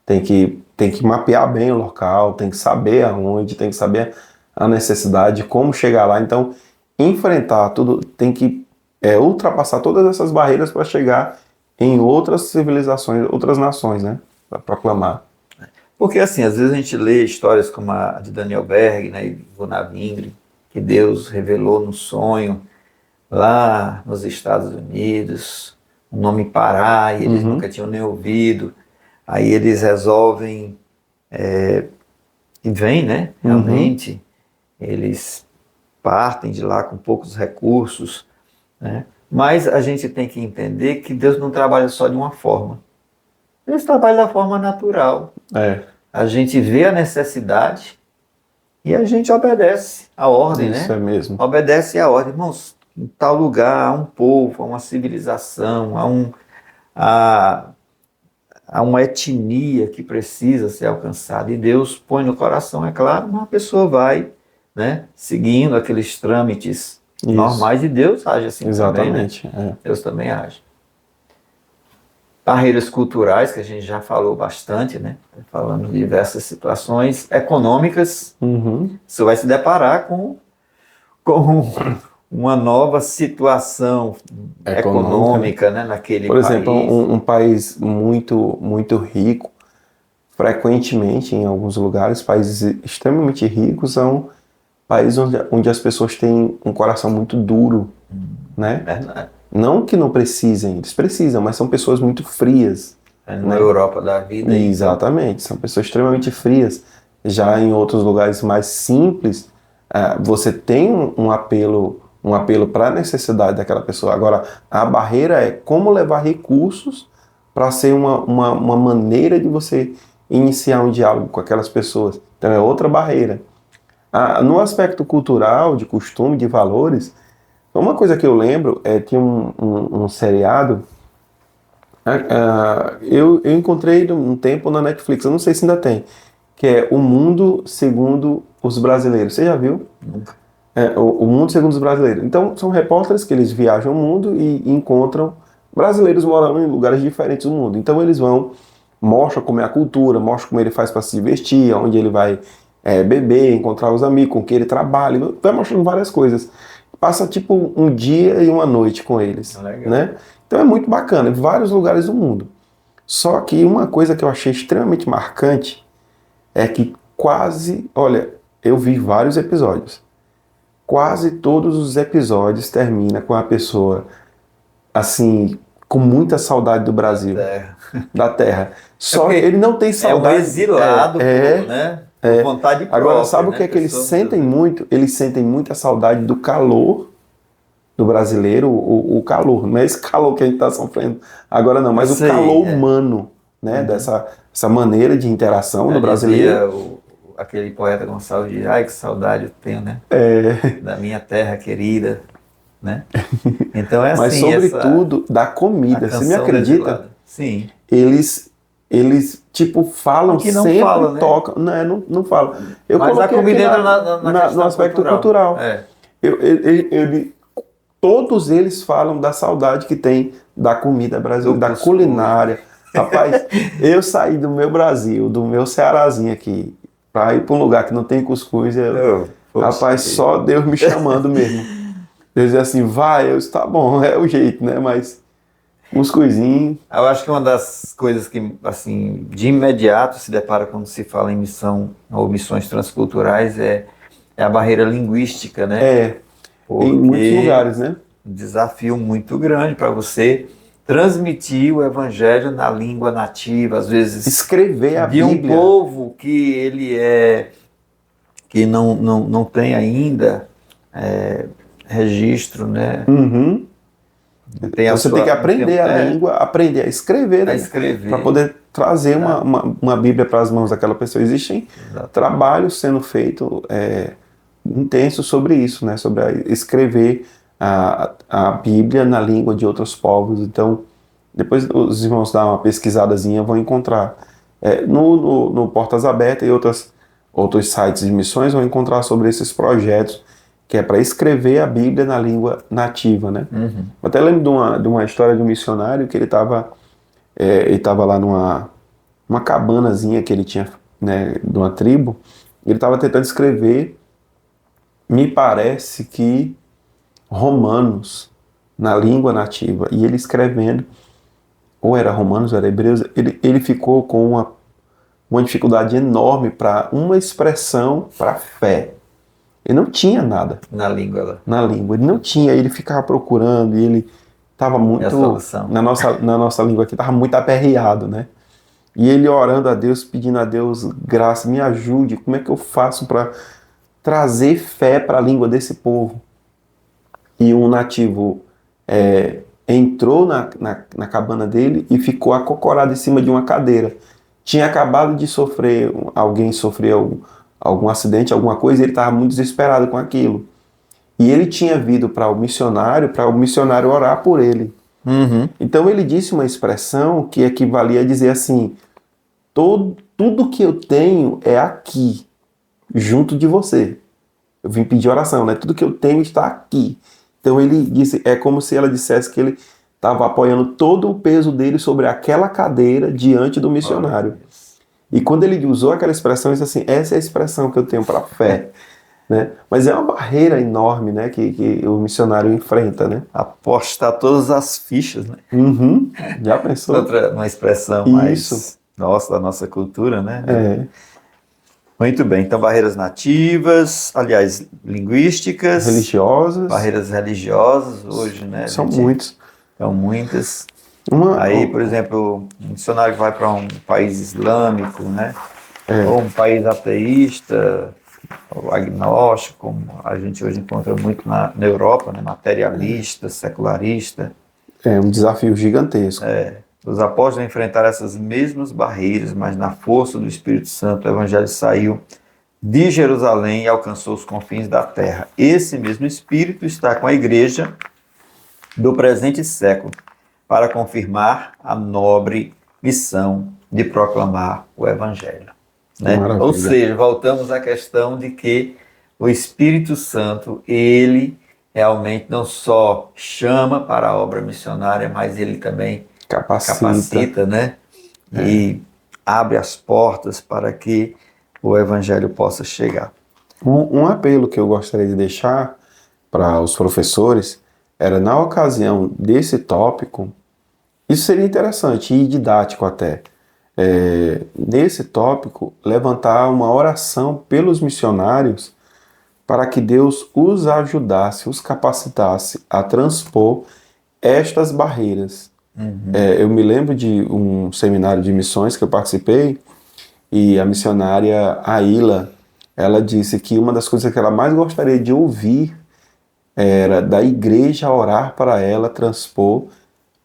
Tem que mapear bem o local, tem que saber aonde, tem que saber a necessidade, como chegar lá. Então, enfrentar tudo, tem que ultrapassar todas essas barreiras para chegar em outras civilizações, outras nações, né? Para proclamar. Porque assim, às vezes a gente lê histórias como a de Daniel Berg, né, e Gunnar Wingre, que Deus revelou no sonho lá nos Estados Unidos, o nome Pará, e eles nunca tinham nem ouvido. Aí eles resolvem e vêm, né? Realmente, eles partem de lá com poucos recursos, né? Mas a gente tem que entender que Deus não trabalha só de uma forma. Deus trabalha da forma natural. É. A gente vê a necessidade e a gente obedece a ordem, Isso né? é mesmo. Obedece a ordem. Irmãos, em tal lugar há um povo, há uma civilização, há uma etnia que precisa ser alcançada. E Deus põe no coração, é claro, uma pessoa vai, né, seguindo aqueles trâmites normais, e Deus age assim Exatamente. também, né? Deus também age. Barreiras culturais, que a gente já falou bastante, né? Falando de diversas situações econômicas, você vai se deparar com uma nova situação econômica, né, naquele Por exemplo, país. um país muito rico, frequentemente em alguns lugares, países extremamente ricos são países onde as pessoas têm um coração muito duro, né? Verdade. Não que não precisem, eles precisam, mas são pessoas muito frias. Na Europa da vida. Exatamente, são pessoas extremamente frias. Já em outros lugares mais simples, você tem um apelo para a necessidade daquela pessoa. Agora, a barreira é como levar recursos para ser uma maneira de você iniciar um diálogo com aquelas pessoas. Então, é outra barreira. No aspecto cultural, de costume, de valores, uma coisa que eu lembro tinha um seriado. Eu encontrei um tempo na Netflix, eu não sei se ainda tem, que é O Mundo Segundo os Brasileiros. Você já viu? Nunca. O Mundo Segundo os Brasileiros. Então, são repórteres que eles viajam o mundo e encontram brasileiros morando em lugares diferentes do mundo. Então, eles vão, mostram como é a cultura, mostram como ele faz para se vestir, onde ele vai beber, encontrar os amigos, com quem ele trabalha, vai mostrando várias coisas. Passa tipo um dia e uma noite com eles, né? Então é muito bacana, em vários lugares do mundo. Só que uma coisa que eu achei extremamente marcante é que olha, eu vi vários episódios. Quase todos os episódios termina com a pessoa assim, com muita saudade do Brasil, da terra. Só que ele não tem saudade. É um exilado, né? Por vontade própria. Agora, sabe o que é que eles sentem muito? Eles sentem muita saudade do calor do brasileiro, o calor. Não é esse calor que a gente está sofrendo agora não, mas o calor humano, né? Essa maneira de interação do brasileiro. Aquele poeta Gonçalves diz, ai que saudade eu tenho, né? Da minha terra querida, né? Então é assim. Mas sobretudo da comida, você me acredita? Sim. Eles tipo falam que não sempre, fala, né? tocam, não falam. Mas a comida entra no aspecto cultural. Todos eles falam da saudade que tem da comida brasileira, da culinária. Rapaz, eu saí do meu Brasil, do meu Cearazinho aqui, para ir para um lugar que não tem cuscuz. Rapaz, só Deus me chamando mesmo. Deus dizia assim, vai, eu disse, tá bom, é o jeito, né? Mas cuscuzinho. Eu acho que uma das coisas que, assim, de imediato se depara quando se fala em missão ou missões transculturais é a barreira linguística, né? Em muitos lugares, né? Um desafio muito grande para você transmitir o evangelho na língua nativa, às vezes escrever a Bíblia. De um povo que ele que não tem ainda registro, né? Tem Você tem que aprender a língua, aprender a escrever, a né? escrever. Para poder trazer uma Bíblia para as mãos daquela pessoa. Existem trabalhos sendo feitos intensos sobre isso, né? Sobre escrever a Bíblia na língua de outros povos. Então, depois os irmãos dão uma pesquisadazinha, vão encontrar. No Portas Abertas e outros sites de missões vão encontrar sobre esses projetos, que é para escrever a Bíblia na língua nativa, né? Uhum. Eu até lembro de uma história de um missionário que ele estava lá numa cabanazinha que ele tinha, né, de uma tribo. Ele estava tentando escrever, me parece que Romanos na língua nativa, e ele escrevendo, ou era Romanos, ou era Hebreus, ele ficou com uma dificuldade enorme para uma expressão para fé. Ele não tinha nada Na língua lá. na língua, ele não tinha, ele ficava procurando, e ele estava muito, a solução? na nossa língua aqui, estava muito aperreado, né? E ele orando a Deus, pedindo a Deus graça, me ajude, como é que eu faço para trazer fé para a língua desse povo? E um nativo entrou na cabana dele e ficou acocorado em cima de uma cadeira. Tinha acabado de alguém sofreu algum acidente, alguma coisa, e ele estava muito desesperado com aquilo. E ele tinha vindo para o missionário orar por ele. Uhum. Então ele disse uma expressão que equivalia a dizer assim: tudo que eu tenho é aqui, junto de você. Eu vim pedir oração, né? Tudo que eu tenho está aqui. Então ele disse, é como se ela dissesse que ele estava apoiando todo o peso dele sobre aquela cadeira diante do missionário. E quando ele usou aquela expressão, ele disse assim: essa é a expressão que eu tenho para a fé. Né? Mas é uma barreira enorme, né, que o missionário enfrenta, né? Apostar todas as fichas, né? Uhum. Já pensou? Uma expressão mais da nossa cultura, né? Muito bem, então barreiras nativas, aliás, linguísticas, religiosas, barreiras religiosas hoje, né? São muitas. São muitas. Por exemplo, um missionário que vai para um país islâmico, né? Ou um país ateísta, ou agnóstico, como a gente hoje encontra muito na Europa, né? Materialista, secularista. É um desafio gigantesco. Os apóstolos enfrentaram essas mesmas barreiras, mas na força do Espírito Santo, o Evangelho saiu de Jerusalém e alcançou os confins da terra. Esse mesmo Espírito está com a igreja do presente século para confirmar a nobre missão de proclamar o Evangelho. Né? Ou seja, voltamos à questão de que o Espírito Santo, ele realmente não só chama para a obra missionária, mas ele também capacita, né? E abre as portas para que o Evangelho possa chegar. Um apelo que eu gostaria de deixar para os professores era, na ocasião desse tópico, isso seria interessante e didático até, nesse tópico, levantar uma oração pelos missionários para que Deus os ajudasse, os capacitasse a transpor estas barreiras. Eu me lembro de um seminário de missões que eu participei, e a missionária Aila, ela disse que uma das coisas que ela mais gostaria de ouvir era da igreja orar para ela transpor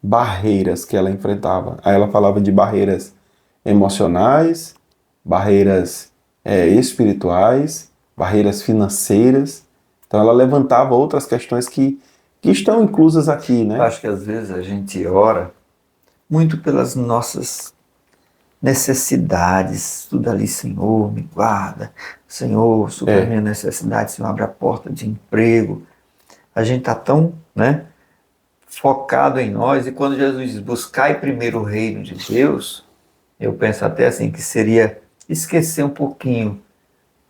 barreiras que ela enfrentava. Aí ela falava de barreiras emocionais, barreiras espirituais, barreiras financeiras. Então ela levantava outras questões que estão inclusas aqui, né? Eu acho que às vezes a gente ora muito pelas nossas necessidades, tudo ali, Senhor, me guarda, Senhor, supra a minha necessidade, Senhor, abre a porta de emprego. A gente está tão, né, focado em nós, e quando Jesus diz, buscai primeiro o reino de Deus, eu penso até assim, que seria esquecer um pouquinho,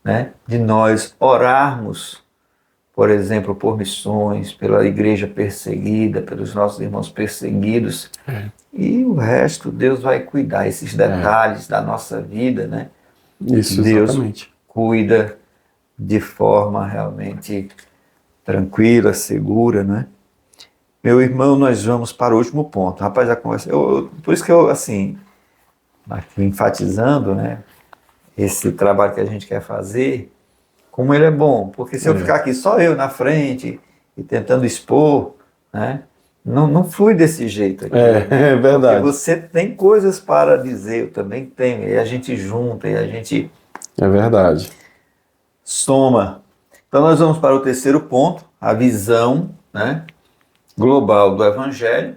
né, de nós orarmos, por exemplo, por missões, pela igreja perseguida, pelos nossos irmãos perseguidos, e o resto Deus vai cuidar, esses detalhes da nossa vida, né? Isso, Deus exatamente. cuida de forma realmente tranquila, segura, né? Meu irmão, nós vamos para o último ponto. Rapaz, a conversa... por isso que eu, assim, aqui enfatizando, né, esse trabalho que a gente quer fazer, como ele é bom. Porque se eu ficar aqui só eu na frente e tentando expor, né, não flui desse jeito aqui. É verdade. Porque você tem coisas para dizer, eu também tenho, e a gente junta, e a gente É verdade. soma. Então nós vamos para o terceiro ponto, a visão, né, global do Evangelho.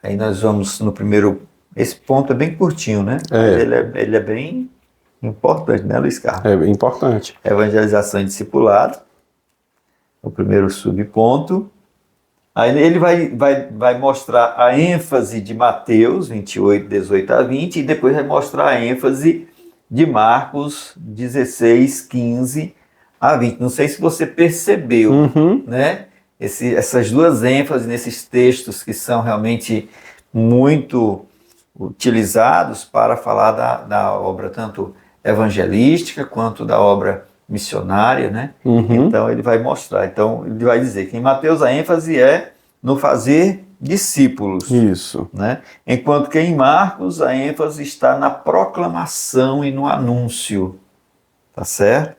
Aí nós vamos no primeiro, esse ponto é bem curtinho, né? É. Ele é bem importante, né, Luiz Carlos? É importante. Evangelização e discipulado, o primeiro subponto. Aí ele vai mostrar a ênfase de Mateus 28, 18 a 20, e depois vai mostrar a ênfase de Marcos 16, 15 a 20. Não sei se você percebeu, né? Essas duas ênfases nesses textos que são realmente muito utilizados para falar da obra tanto evangelística quanto da obra missionária, né? Então ele vai mostrar, então ele vai dizer que em Mateus a ênfase é no fazer discípulos, Isso. né? Enquanto que em Marcos a ênfase está na proclamação e no anúncio, tá certo?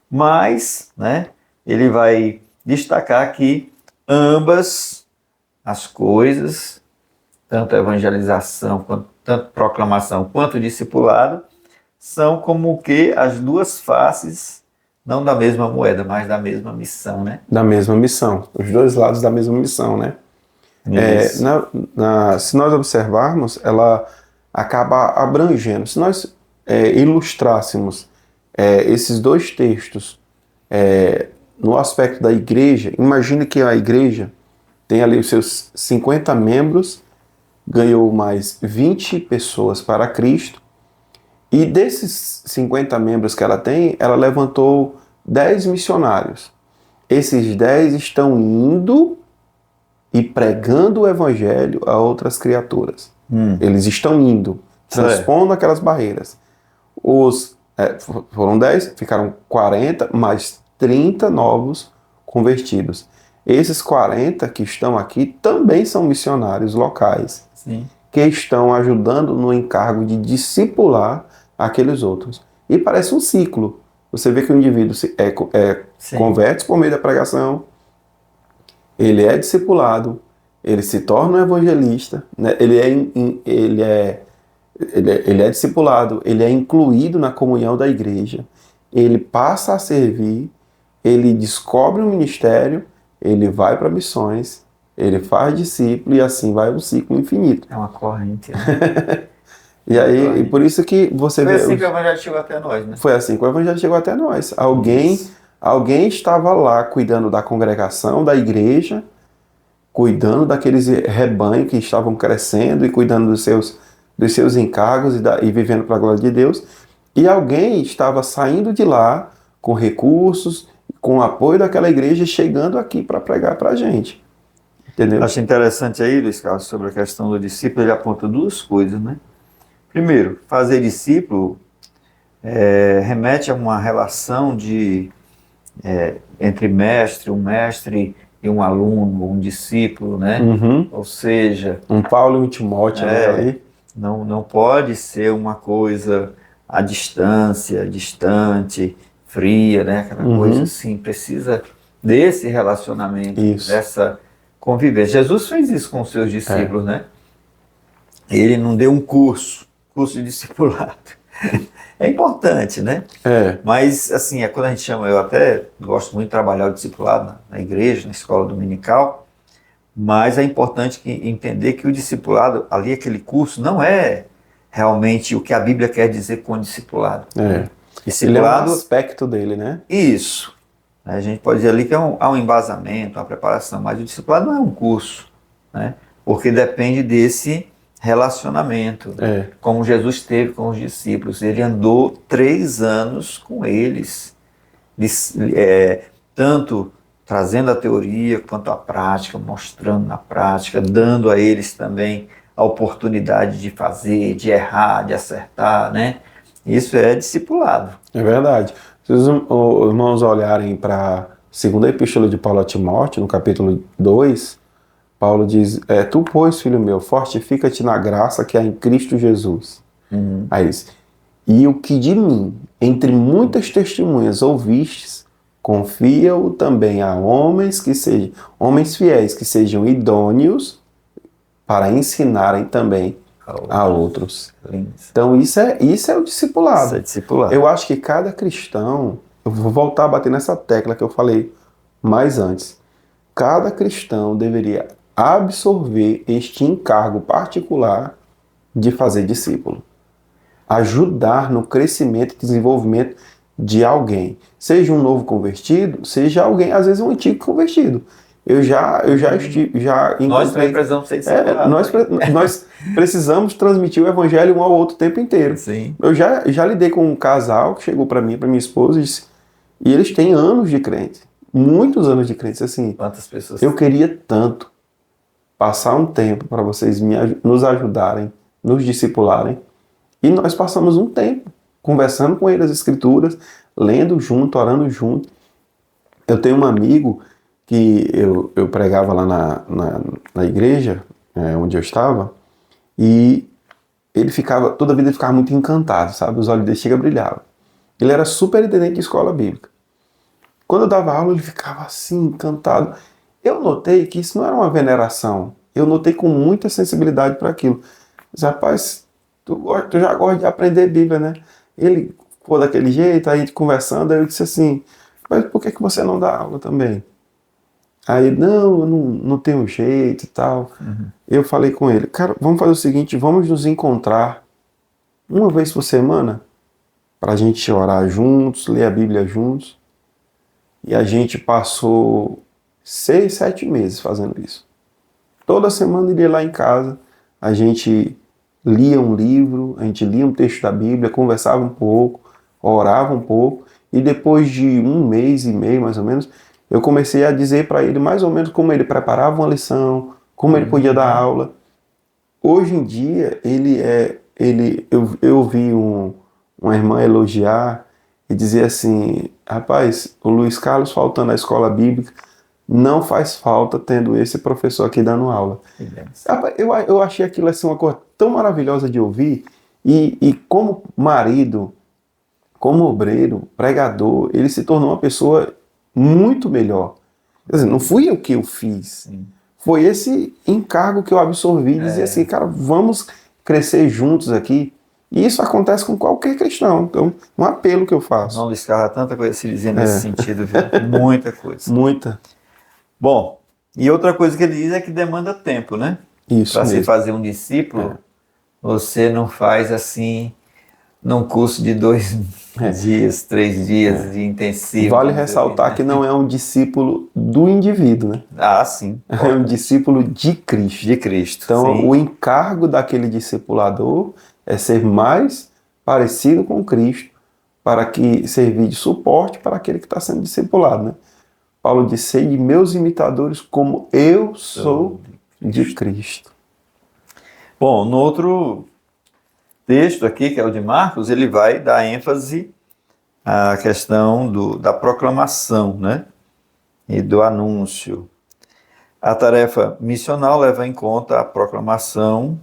Mas, né, ele vai destacar que ambas as coisas, tanto a evangelização, tanto proclamação quanto discipulado, são como que as duas faces, não da mesma moeda, mas da mesma missão, né? Da mesma missão. Os dois lados da mesma missão, né? Isso. Se nós observarmos, ela acaba abrangendo. Se nós ilustrássemos esses dois textos no aspecto da igreja, imagine que a igreja tem ali os seus 50 membros, ganhou mais 20 pessoas para Cristo, e desses 50 membros que ela tem, ela levantou 10 missionários. Esses 10 estão indo e pregando o evangelho a outras criaturas. Eles estão indo, transpondo aquelas barreiras. Foram 10, ficaram 40, mais 30 novos convertidos. Esses 40 que estão aqui também são missionários locais. Sim. Que estão ajudando no encargo de discipular aqueles outros. E parece um ciclo. Você vê que o indivíduo converte por meio da pregação, ele é discipulado, ele se torna um evangelista, né? Ele é discipulado, ele é incluído na comunhão da igreja, ele passa a servir, ele descobre um ministério, ele vai para missões, ele faz discípulo e assim vai um ciclo infinito. É uma corrente, né? E por isso que você Foi vê... assim que o evangelho chegou até nós, né? Foi assim que o evangelho chegou até nós. Alguém estava lá cuidando da congregação, da igreja, cuidando daqueles rebanhos que estavam crescendo e cuidando dos seus encargos e vivendo para a glória de Deus. E alguém estava saindo de lá com recursos, com o apoio daquela igreja, chegando aqui para pregar para a gente. Entendeu? Acho interessante aí, Luiz Carlos, sobre a questão do discípulo, ele aponta duas coisas, né? Primeiro, fazer discípulo remete a uma relação entre um mestre e um aluno, um discípulo, né? Ou seja... Um Paulo e um Timóteo, né? Não pode ser uma coisa à distância, distante, fria, né? Aquela coisa assim, precisa desse relacionamento, dessa convivência. Jesus fez isso com os seus discípulos, né? Ele não deu um curso de discipulado. É importante, né? Mas, assim, quando a gente chama, eu até gosto muito de trabalhar o discipulado na igreja, na escola dominical, mas é importante entender que o discipulado, ali aquele curso, não é realmente o que a Bíblia quer dizer com o discipulado. Discipulado, ele é um aspecto dele, né? Isso. A gente pode dizer ali que há um embasamento, uma preparação, mas o discipulado não é um curso, né? Porque depende desse relacionamento, como Jesus teve com os discípulos. Ele andou 3 anos com eles, tanto trazendo a teoria quanto a prática, mostrando na prática, dando a eles também a oportunidade de fazer, de errar, de acertar, né? Isso é discipulado. É verdade. Se os irmãos olharem para a segunda epístola de Paulo a Timóteo, no capítulo 2, Paulo diz, tu, pois, filho meu, fortifica-te na graça que há em Cristo Jesus. Aí diz, e o que de mim, entre muitas testemunhas ouvistes, confia-o também a homens fiéis, que sejam idôneos para ensinarem também a outros. Lindo. Então isso é o discipulado. Isso é discipulado. Eu acho que cada cristão, eu vou voltar a bater nessa tecla que eu falei mais antes, cada cristão deveria absorver este encargo particular de fazer discípulo. Ajudar no crescimento e desenvolvimento de alguém. Seja um novo convertido, seja alguém, às vezes um antigo convertido. Eu já encontrei... Nós também precisamos ser discipulados. Nós precisamos transmitir o evangelho um ao outro o tempo inteiro. Sim. Eu já lidei com um casal que chegou para mim, para minha esposa, e eles têm anos de crente. Muitos anos de crente. Assim, Quantas pessoas... eu queria tanto passar um tempo para vocês nos ajudarem, nos discipularem. E nós passamos um tempo conversando com eles as escrituras, lendo junto, orando junto. Eu tenho um amigo que eu pregava lá na igreja, onde eu estava, e ele ficava, toda a vida ele ficava muito encantado, sabe? Os olhos dele chegam a brilhar. Ele era superintendente de escola bíblica. Quando eu dava aula, ele ficava assim, encantado. Eu notei que isso não era uma veneração. Eu notei com muita sensibilidade para aquilo. Mas, rapaz, tu já gosta de aprender Bíblia, né? Ele ficou daquele jeito, aí a gente conversando, aí eu disse assim, mas por que você não dá aula também? Aí, não, eu não tenho jeito e tal. Uhum. Eu falei com ele, cara, vamos fazer o seguinte, vamos nos encontrar uma vez por semana para a gente orar juntos, ler a Bíblia juntos. E a gente passou 6, 7 meses fazendo isso. Toda semana ele ia lá em casa, a gente lia um livro, a gente lia um texto da Bíblia, conversava um pouco, orava um pouco, e depois de 1 mês e meio, mais ou menos, eu comecei a dizer para ele mais ou menos como ele preparava uma lição, como ele podia dar aula. Hoje em dia, eu ouvi uma irmã elogiar e dizer assim, rapaz, o Luiz Carlos faltando à escola bíblica, não faz falta tendo esse professor aqui dando aula. Rapaz, eu achei aquilo assim uma coisa tão maravilhosa de ouvir, e como marido, como obreiro, pregador, ele se tornou uma pessoa muito melhor. Quer dizer, não fui eu que eu fiz. Sim. Foi esse encargo que eu absorvi, dizer assim, cara, vamos crescer juntos aqui. E isso acontece com qualquer cristão. Então, um apelo que eu faço. Não descarra tanta coisa se dizer nesse sentido, viu? Muita coisa. Muita. Bom, e outra coisa que ele diz é que demanda tempo, né? Isso. Para se fazer um discípulo, você não faz assim num curso de 2 dias, 3 dias de intensivo. Vale ressaltar que não é um discípulo do indivíduo, né? Ah, sim. É um discípulo de Cristo. De Cristo. Então, sim. O encargo daquele discipulador é ser mais parecido com Cristo, para que servir de suporte para aquele que está sendo discipulado, né? Paulo disse, sede meus imitadores como eu sou de Cristo. Bom, no outro texto aqui, que é o de Marcos, ele vai dar ênfase à questão da proclamação, né? E do anúncio. A tarefa missional leva em conta a proclamação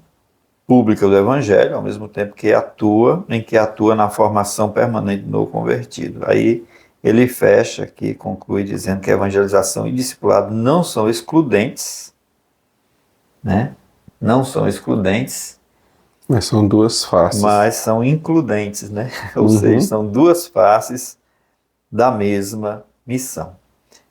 pública do Evangelho, ao mesmo tempo que atua na formação permanente do novo convertido. Aí ele fecha aqui, conclui dizendo que a evangelização e discipulado não são excludentes, né? Não são excludentes, mas são duas faces. Mas são includentes, né? Ou seja, são duas faces da mesma missão.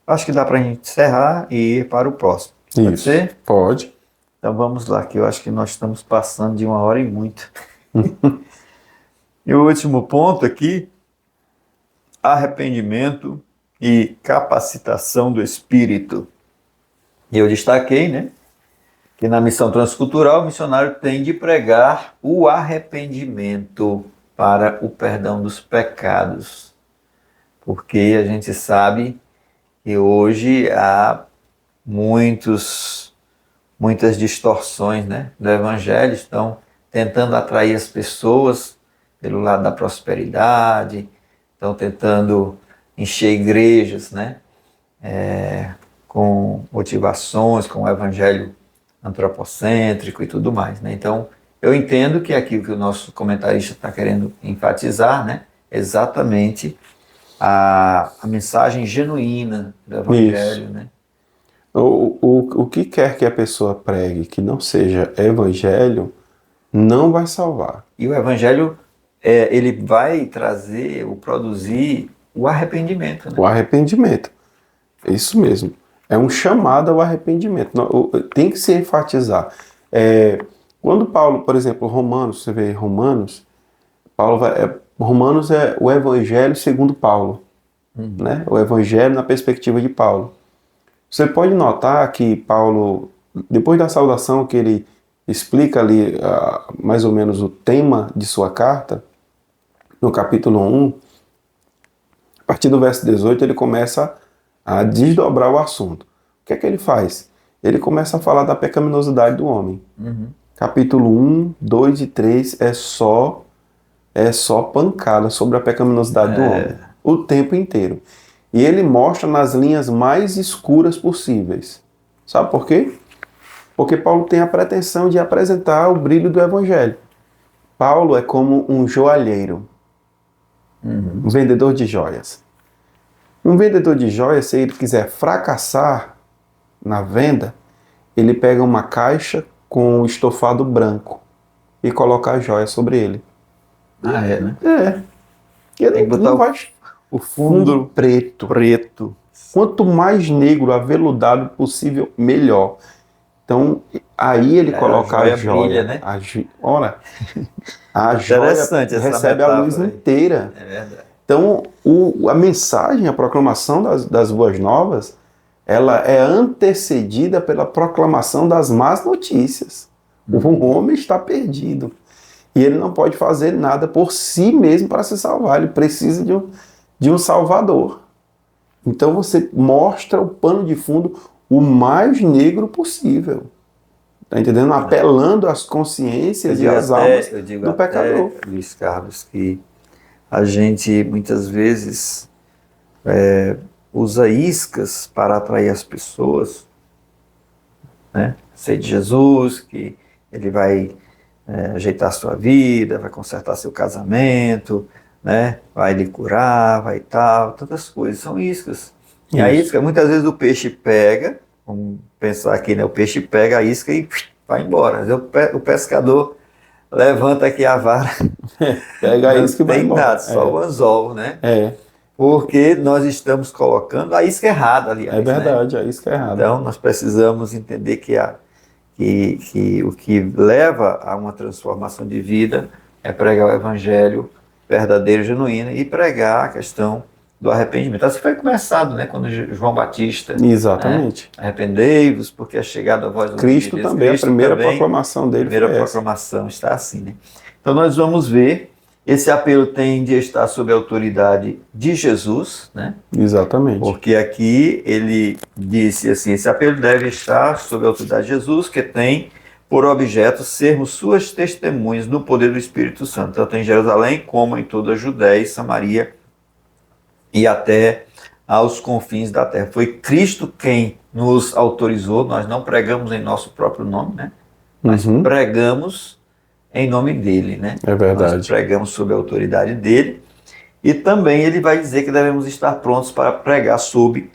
Acho que dá para a gente encerrar e ir para o próximo. Pode ser? Pode. Então vamos lá, que eu acho que nós estamos passando de 1 hora e muito. E o último ponto aqui, arrependimento e capacitação do espírito. E eu destaquei, né, que na missão transcultural o missionário tem de pregar o arrependimento para o perdão dos pecados. Porque a gente sabe que hoje há muitas distorções, né, do evangelho, estão tentando atrair as pessoas pelo lado da prosperidade, estão tentando encher igrejas, né, com motivações, com o evangelho antropocêntrico e tudo mais, né? Então, eu entendo que aquilo que o nosso comentarista está querendo enfatizar, né, exatamente a mensagem genuína do evangelho, né? O o que quer que a pessoa pregue que não seja evangelho, não vai salvar. E o evangelho, ele vai trazer, ou produzir o arrependimento, né? O arrependimento. É isso mesmo. É um chamado ao arrependimento. Tem que se enfatizar. Quando Paulo, por exemplo, Romanos, você vê Romanos, Romanos é o evangelho segundo Paulo. Né? O evangelho na perspectiva de Paulo. Você pode notar que Paulo, depois da saudação que ele explica ali mais ou menos o tema de sua carta, no capítulo 1, a partir do verso 18, ele começa a desdobrar o assunto. O que é que ele faz? Ele começa a falar da pecaminosidade do homem. Capítulo 1, 2 e 3 é só pancada sobre a pecaminosidade do homem. O tempo inteiro. E ele mostra nas linhas mais escuras possíveis. Sabe por quê? Porque Paulo tem a pretensão de apresentar o brilho do evangelho. Paulo é como um joalheiro. Um vendedor de joias. Um vendedor de joias, se ele quiser fracassar na venda, ele pega uma caixa com um estofado branco e coloca a joia sobre ele. Né? Ele Tem que botar não vai... o fundo preto. Quanto mais negro, aveludado possível, melhor. Então, aí ele coloca a joia. Brilha, né? Ora, a joia recebe a luz inteira. É verdade. Então, a mensagem, a proclamação das boas novas, ela é antecedida pela proclamação das más notícias. O homem está perdido. E ele não pode fazer nada por si mesmo para se salvar. Ele precisa de um salvador. Então você mostra o pano de fundo o mais negro possível. Está entendendo? Apelando às consciências e às almas do pecador. Luiz Carlos, que a gente muitas vezes usa iscas para atrair as pessoas, né? Sei de Jesus, que ele vai ajeitar a sua vida, vai consertar seu casamento, né? Vai lhe curar, vai tal, tantas coisas, são iscas. E a isca, muitas vezes o peixe pega, vamos pensar aqui, né? O peixe pega a isca e vai embora. Às vezes o pescador levanta aqui a vara, pega a isca e vai embora. Nada, só o anzol, né? Porque nós estamos colocando a isca errada ali. É verdade, né? A isca errada. Então nós precisamos entender que o que leva a uma transformação de vida é pregar o evangelho verdadeiro e genuíno e pregar a questão do arrependimento. Assim foi começado, né, quando João Batista. Exatamente. Né, arrependei-vos porque é chegado a vós o Cristo Deus. também, Cristo a primeira também, proclamação dele. A primeira proclamação está assim, né? Então nós vamos ver, esse apelo tem de estar sob a autoridade de Jesus, né? Exatamente. Porque aqui ele disse assim, esse apelo deve estar sob a autoridade de Jesus, que tem por objeto sermos suas testemunhas no poder do Espírito Santo, tanto em Jerusalém como em toda a Judéia e Samaria e até aos confins da terra. Foi Cristo quem nos autorizou, nós não pregamos em nosso próprio nome, né? Mas pregamos em nome dele, né? É verdade. Nós pregamos sob a autoridade dele e também ele vai dizer que devemos estar prontos para pregar sob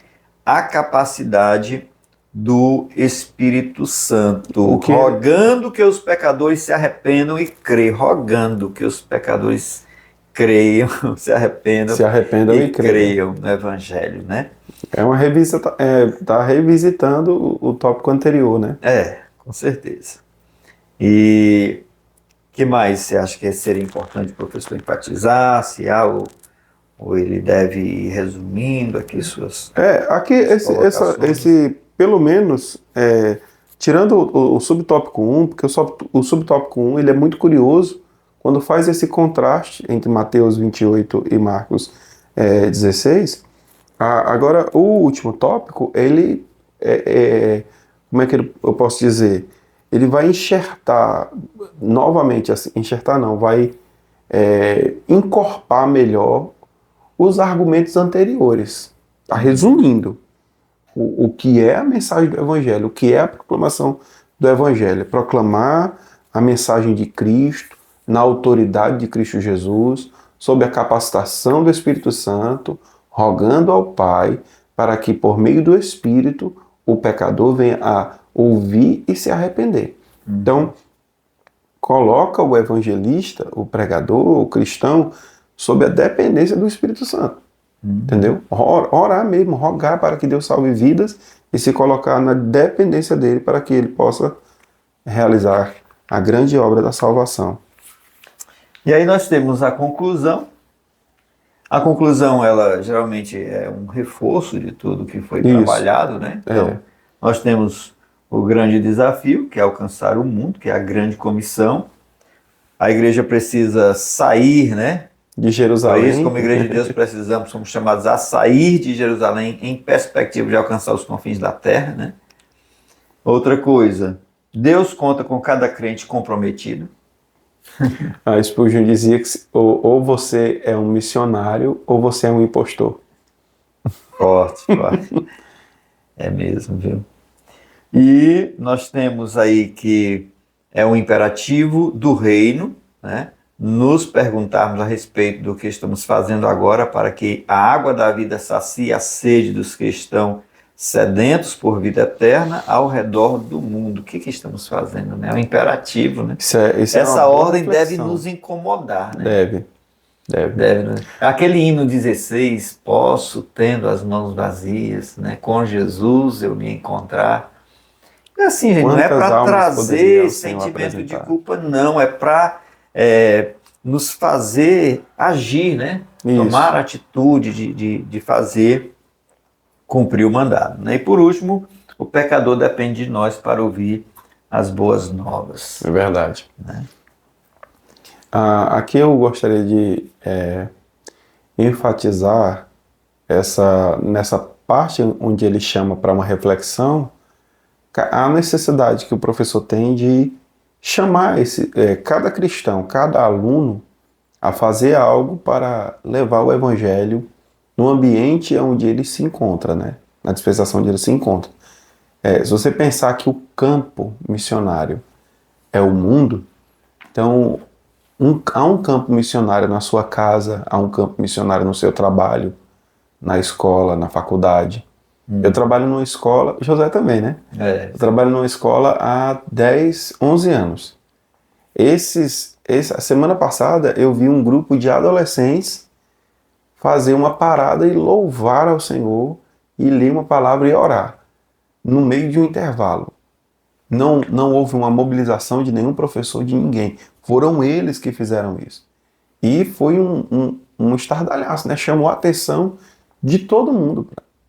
a capacidade do Espírito Santo, rogando que os pecadores se arrependam e creiam, rogando que os pecadores creiam, se arrependam e creiam no Evangelho, né? É uma revisita, tá revisitando o tópico anterior, né? Com certeza. E que mais você acha que seria importante o professor enfatizar, se há ou ele deve ir resumindo aqui suas... Aqui esse pelo menos, tirando o subtópico 1, porque o subtópico 1 ele é muito curioso quando faz esse contraste entre Mateus 28 e Marcos 16. Agora, o último tópico, ele como é que eu posso dizer? Ele vai enxertar novamente, assim, enxertar não, vai encorpar melhor os argumentos anteriores. Está resumindo o que é a mensagem do Evangelho, o que é a proclamação do Evangelho. Proclamar a mensagem de Cristo, na autoridade de Cristo Jesus, sob a capacitação do Espírito Santo, rogando ao Pai para que, por meio do Espírito, o pecador venha a ouvir e se arrepender. Então, coloca o evangelista, o pregador, o cristão, sob a dependência do Espírito Santo. Entendeu? Orar mesmo, rogar para que Deus salve vidas e se colocar na dependência dele para que ele possa realizar a grande obra da salvação. E aí nós temos a conclusão. A conclusão, ela geralmente é um reforço de tudo que foi trabalhado, né? Então, nós temos o grande desafio, que é alcançar o mundo, que é a grande comissão. A igreja precisa sair, né? De Jerusalém. Para isso, como igreja de Deus, precisamos, somos chamados a sair de Jerusalém em perspectiva de alcançar os confins da terra, né? Outra coisa, Deus conta com cada crente comprometido. A Spurgeon dizia que ou você é um missionário ou você é um impostor. Forte, forte. É mesmo, viu? E nós temos aí que é um imperativo do reino, né? Nos perguntarmos a respeito do que estamos fazendo agora para que a água da vida sacie a sede dos que estão sedentos por vida eterna ao redor do mundo. O que estamos fazendo, né? É um imperativo, né? Essa ordem deve nos incomodar, né? Deve. Né? Aquele hino 16, posso, tendo as mãos vazias, né? Com Jesus eu me encontrar. É assim, gente, não é para trazer sentimento de culpa, não. É para nos fazer agir, né? Isso. Tomar a atitude de fazer cumprir o mandado, né? E por último, o pecador depende de nós para ouvir as boas novas. É verdade. Né? Aqui eu gostaria de enfatizar nessa parte onde ele chama para uma reflexão a necessidade que o professor tem de chamar cada cristão, cada aluno a fazer algo para levar o evangelho no ambiente onde ele se encontra, né? Na dispensação onde ele se encontra. Se você pensar que o campo missionário é o mundo, então há um campo missionário na sua casa, há um campo missionário no seu trabalho, na escola, na faculdade. Eu trabalho numa escola, José também, né? Eu trabalho numa escola há 10, 11 anos. A semana passada eu vi um grupo de adolescentes fazer uma parada e louvar ao Senhor e ler uma palavra e orar no meio de um intervalo. Não houve uma mobilização de nenhum professor, de ninguém. Foram eles que fizeram isso. E foi um estardalhaço, né? Chamou a atenção de todo mundo,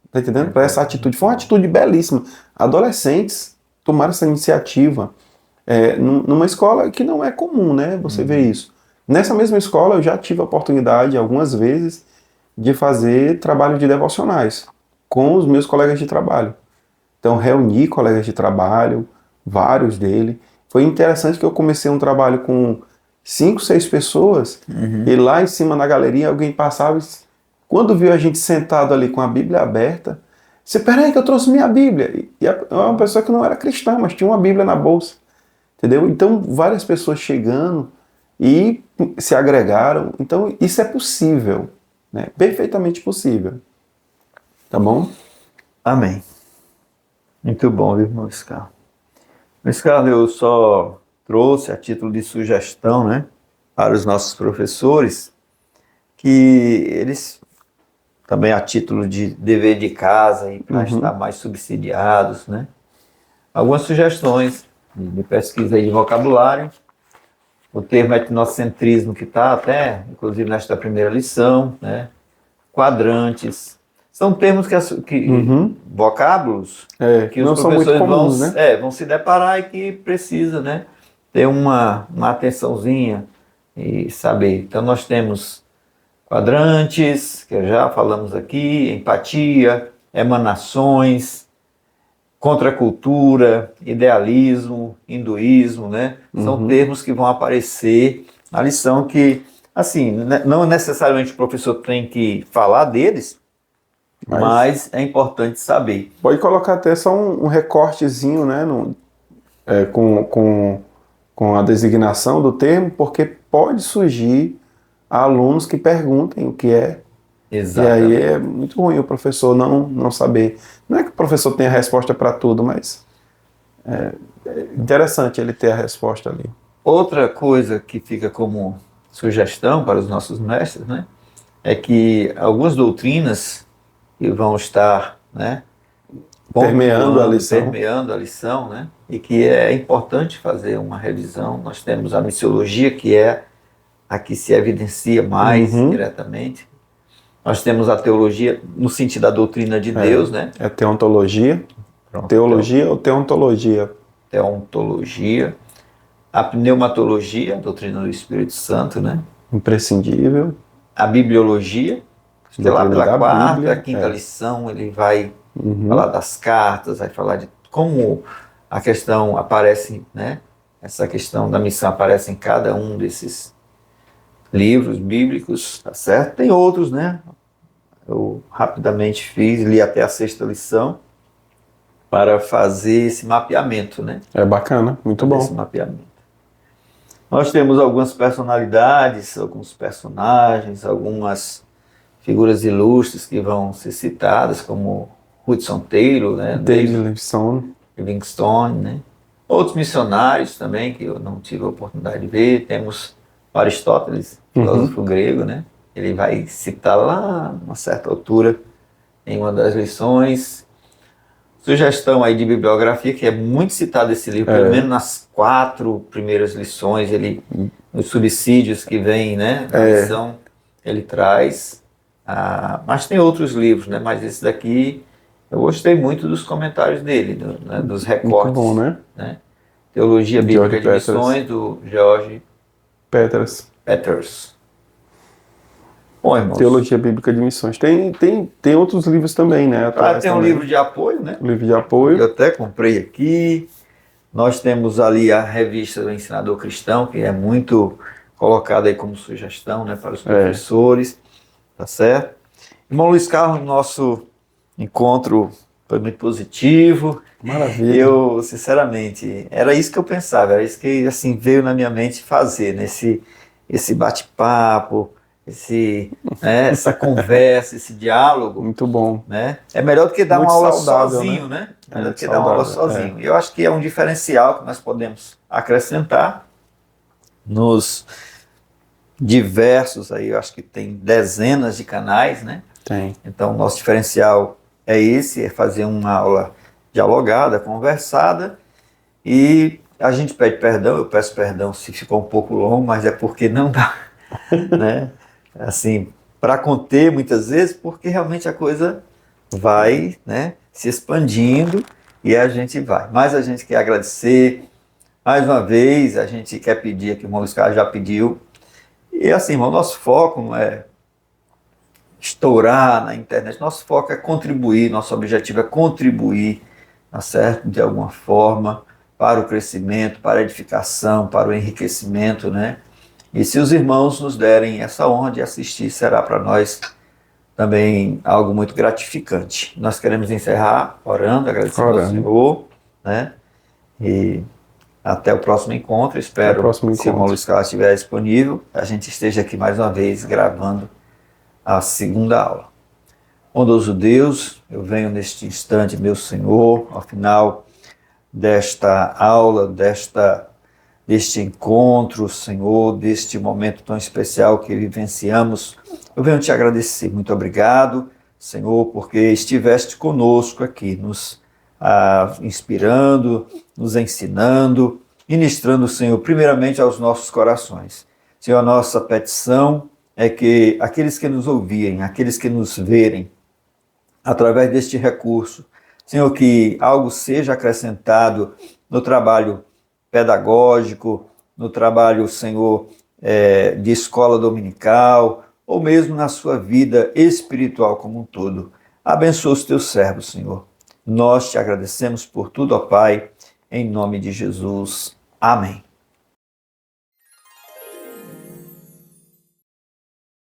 tá entendendo? Para essa atitude. Foi uma atitude belíssima. Adolescentes tomaram essa iniciativa numa escola que não é comum, né? Você vê isso. Nessa mesma escola eu já tive a oportunidade algumas vezes de fazer trabalho de devocionais com os meus colegas de trabalho. Então reuni colegas de trabalho, vários deles. Foi interessante que eu comecei um trabalho com 5, 6 pessoas e lá em cima na galeria alguém passava e quando viu a gente sentado ali com a Bíblia aberta, você, peraí que eu trouxe minha Bíblia. E é uma pessoa que não era cristã, mas tinha uma Bíblia na bolsa. Entendeu? Então várias pessoas chegando e se agregaram. Então isso é possível, né? Perfeitamente possível. Tá bom? Amém. Muito bom, viu, irmão Scarro? Scarro, eu só trouxe a título de sugestão, né, para os nossos professores, que eles, também a título de dever de casa e para estar mais subsidiados, né, algumas sugestões de pesquisa aí de vocabulário, o termo etnocentrismo que está até, inclusive nesta primeira lição, né, quadrantes, são termos vocábulos que os professores vão se deparar e que precisa, né, ter uma atençãozinha e saber. Então nós temos quadrantes, que já falamos aqui, empatia, emanações, contracultura, idealismo, hinduísmo, né? São termos que vão aparecer na lição que, assim, não necessariamente o professor tem que falar deles, mas é importante saber. Pode colocar até só um recortezinho, né, com a designação do termo, porque pode surgir alunos que perguntem o que é, E Exatamente. aí é muito ruim o professor não saber. Não é que o professor tenha a resposta para tudo, mas é interessante ele ter a resposta ali. Outra coisa que fica como sugestão para os nossos mestres, né, é que algumas doutrinas que vão estar, né, Permeando a pontuando, lição. permeando a lição, né, e que é importante fazer uma revisão. Nós temos a missiologia, que é a que se evidencia mais Uhum. diretamente. Nós temos a teologia no sentido da doutrina de Deus, né? É teontologia. Pronto, Teologia ou teontologia? teontologia, a pneumatologia, a doutrina do Espírito Santo, né? Imprescindível. A bibliologia, que lá Doutrina pela da quarta, Bíblia. quinta lição, ele vai falar Uhum. das cartas, vai falar de como a questão aparece, né? Essa questão da missão aparece em cada um desses livros bíblicos, tá certo? Tem outros, né? Eu rapidamente li até a sexta lição para fazer esse mapeamento, né? É bacana, muito Fazer esse bom. mapeamento. Nós temos algumas personalidades, alguns personagens, algumas figuras ilustres que vão ser citadas, como Hudson Taylor, né? David David Livingstone. Livingstone, né? Outros missionários também, que eu não tive a oportunidade de ver. Temos Aristóteles, filósofo grego, né? Ele vai citar lá, uma certa altura, em uma das lições. Sugestão aí de bibliografia, que é muito citado esse livro, pelo menos nas 4 primeiras lições, ele, nos subsídios que vem, né, na lição, ele traz. Mas tem outros livros, né? Mas esse daqui, eu gostei muito dos comentários dele, né, dos Muito recortes, bom, né? né? Teologia George Bíblica de Peters. Missões, do George Peters. Peters. Bom, irmãos, Teologia Bíblica de Missões. Tem outros livros também, né? Atrás tem um também. livro de apoio, né? O livro de Eu apoio. até comprei aqui. Nós temos ali a revista do Ensinador Cristão, que é muito colocada aí como sugestão, né, para os professores, tá certo? Irmão Luiz Carlos, nosso encontro foi muito positivo. Maravilha. Eu, sinceramente, era isso que eu pensava, era isso que assim veio na minha mente fazer, esse bate-papo, essa conversa, esse diálogo, Muito bom. né? É melhor do que dar Muito uma aula saudável, sozinho, né? né? É Melhor do muito que dar uma aula saudável, sozinho. Eu acho que é um diferencial que nós podemos acrescentar nos diversos aí, eu acho que tem dezenas de canais, né? Tem. Então, nosso diferencial é esse, é fazer uma aula dialogada, conversada, e a gente pede perdão, eu peço perdão se ficou um pouco longo, mas é porque não dá, né? Assim, para conter muitas vezes, porque realmente a coisa vai, né, se expandindo e a gente vai. Mas a gente quer agradecer mais uma vez, a gente quer pedir aqui, o irmão Luiz Carlos já pediu. E assim, irmão, nosso foco não é estourar na internet, nosso foco é contribuir, nosso objetivo é contribuir, tá certo? De alguma forma, para o crescimento, para a edificação, para o enriquecimento, né? E se os irmãos nos derem essa honra de assistir, será para nós também algo muito gratificante. Nós queremos encerrar orando, agradecendo ao Senhor, né? E até o próximo encontro. Até o Espero, próximo se o irmão encontro. Luiz Carlos estiver disponível, a gente esteja aqui mais uma vez gravando a segunda aula. Bondoso Deus, eu venho neste instante, meu Senhor, ao final desta aula, deste encontro, Senhor, deste momento tão especial que vivenciamos. Eu venho te agradecer. Muito obrigado, Senhor, porque estiveste conosco aqui, nos inspirando, nos ensinando, ministrando, Senhor, primeiramente aos nossos corações. Senhor, a nossa petição é que aqueles que nos ouvirem, aqueles que nos verem, através deste recurso, Senhor, que algo seja acrescentado no trabalho pedagógico, no trabalho, Senhor, de escola dominical, ou mesmo na sua vida espiritual como um todo. Abençoa os teus servos, Senhor. Nós te agradecemos por tudo, ó Pai, em nome de Jesus. Amém.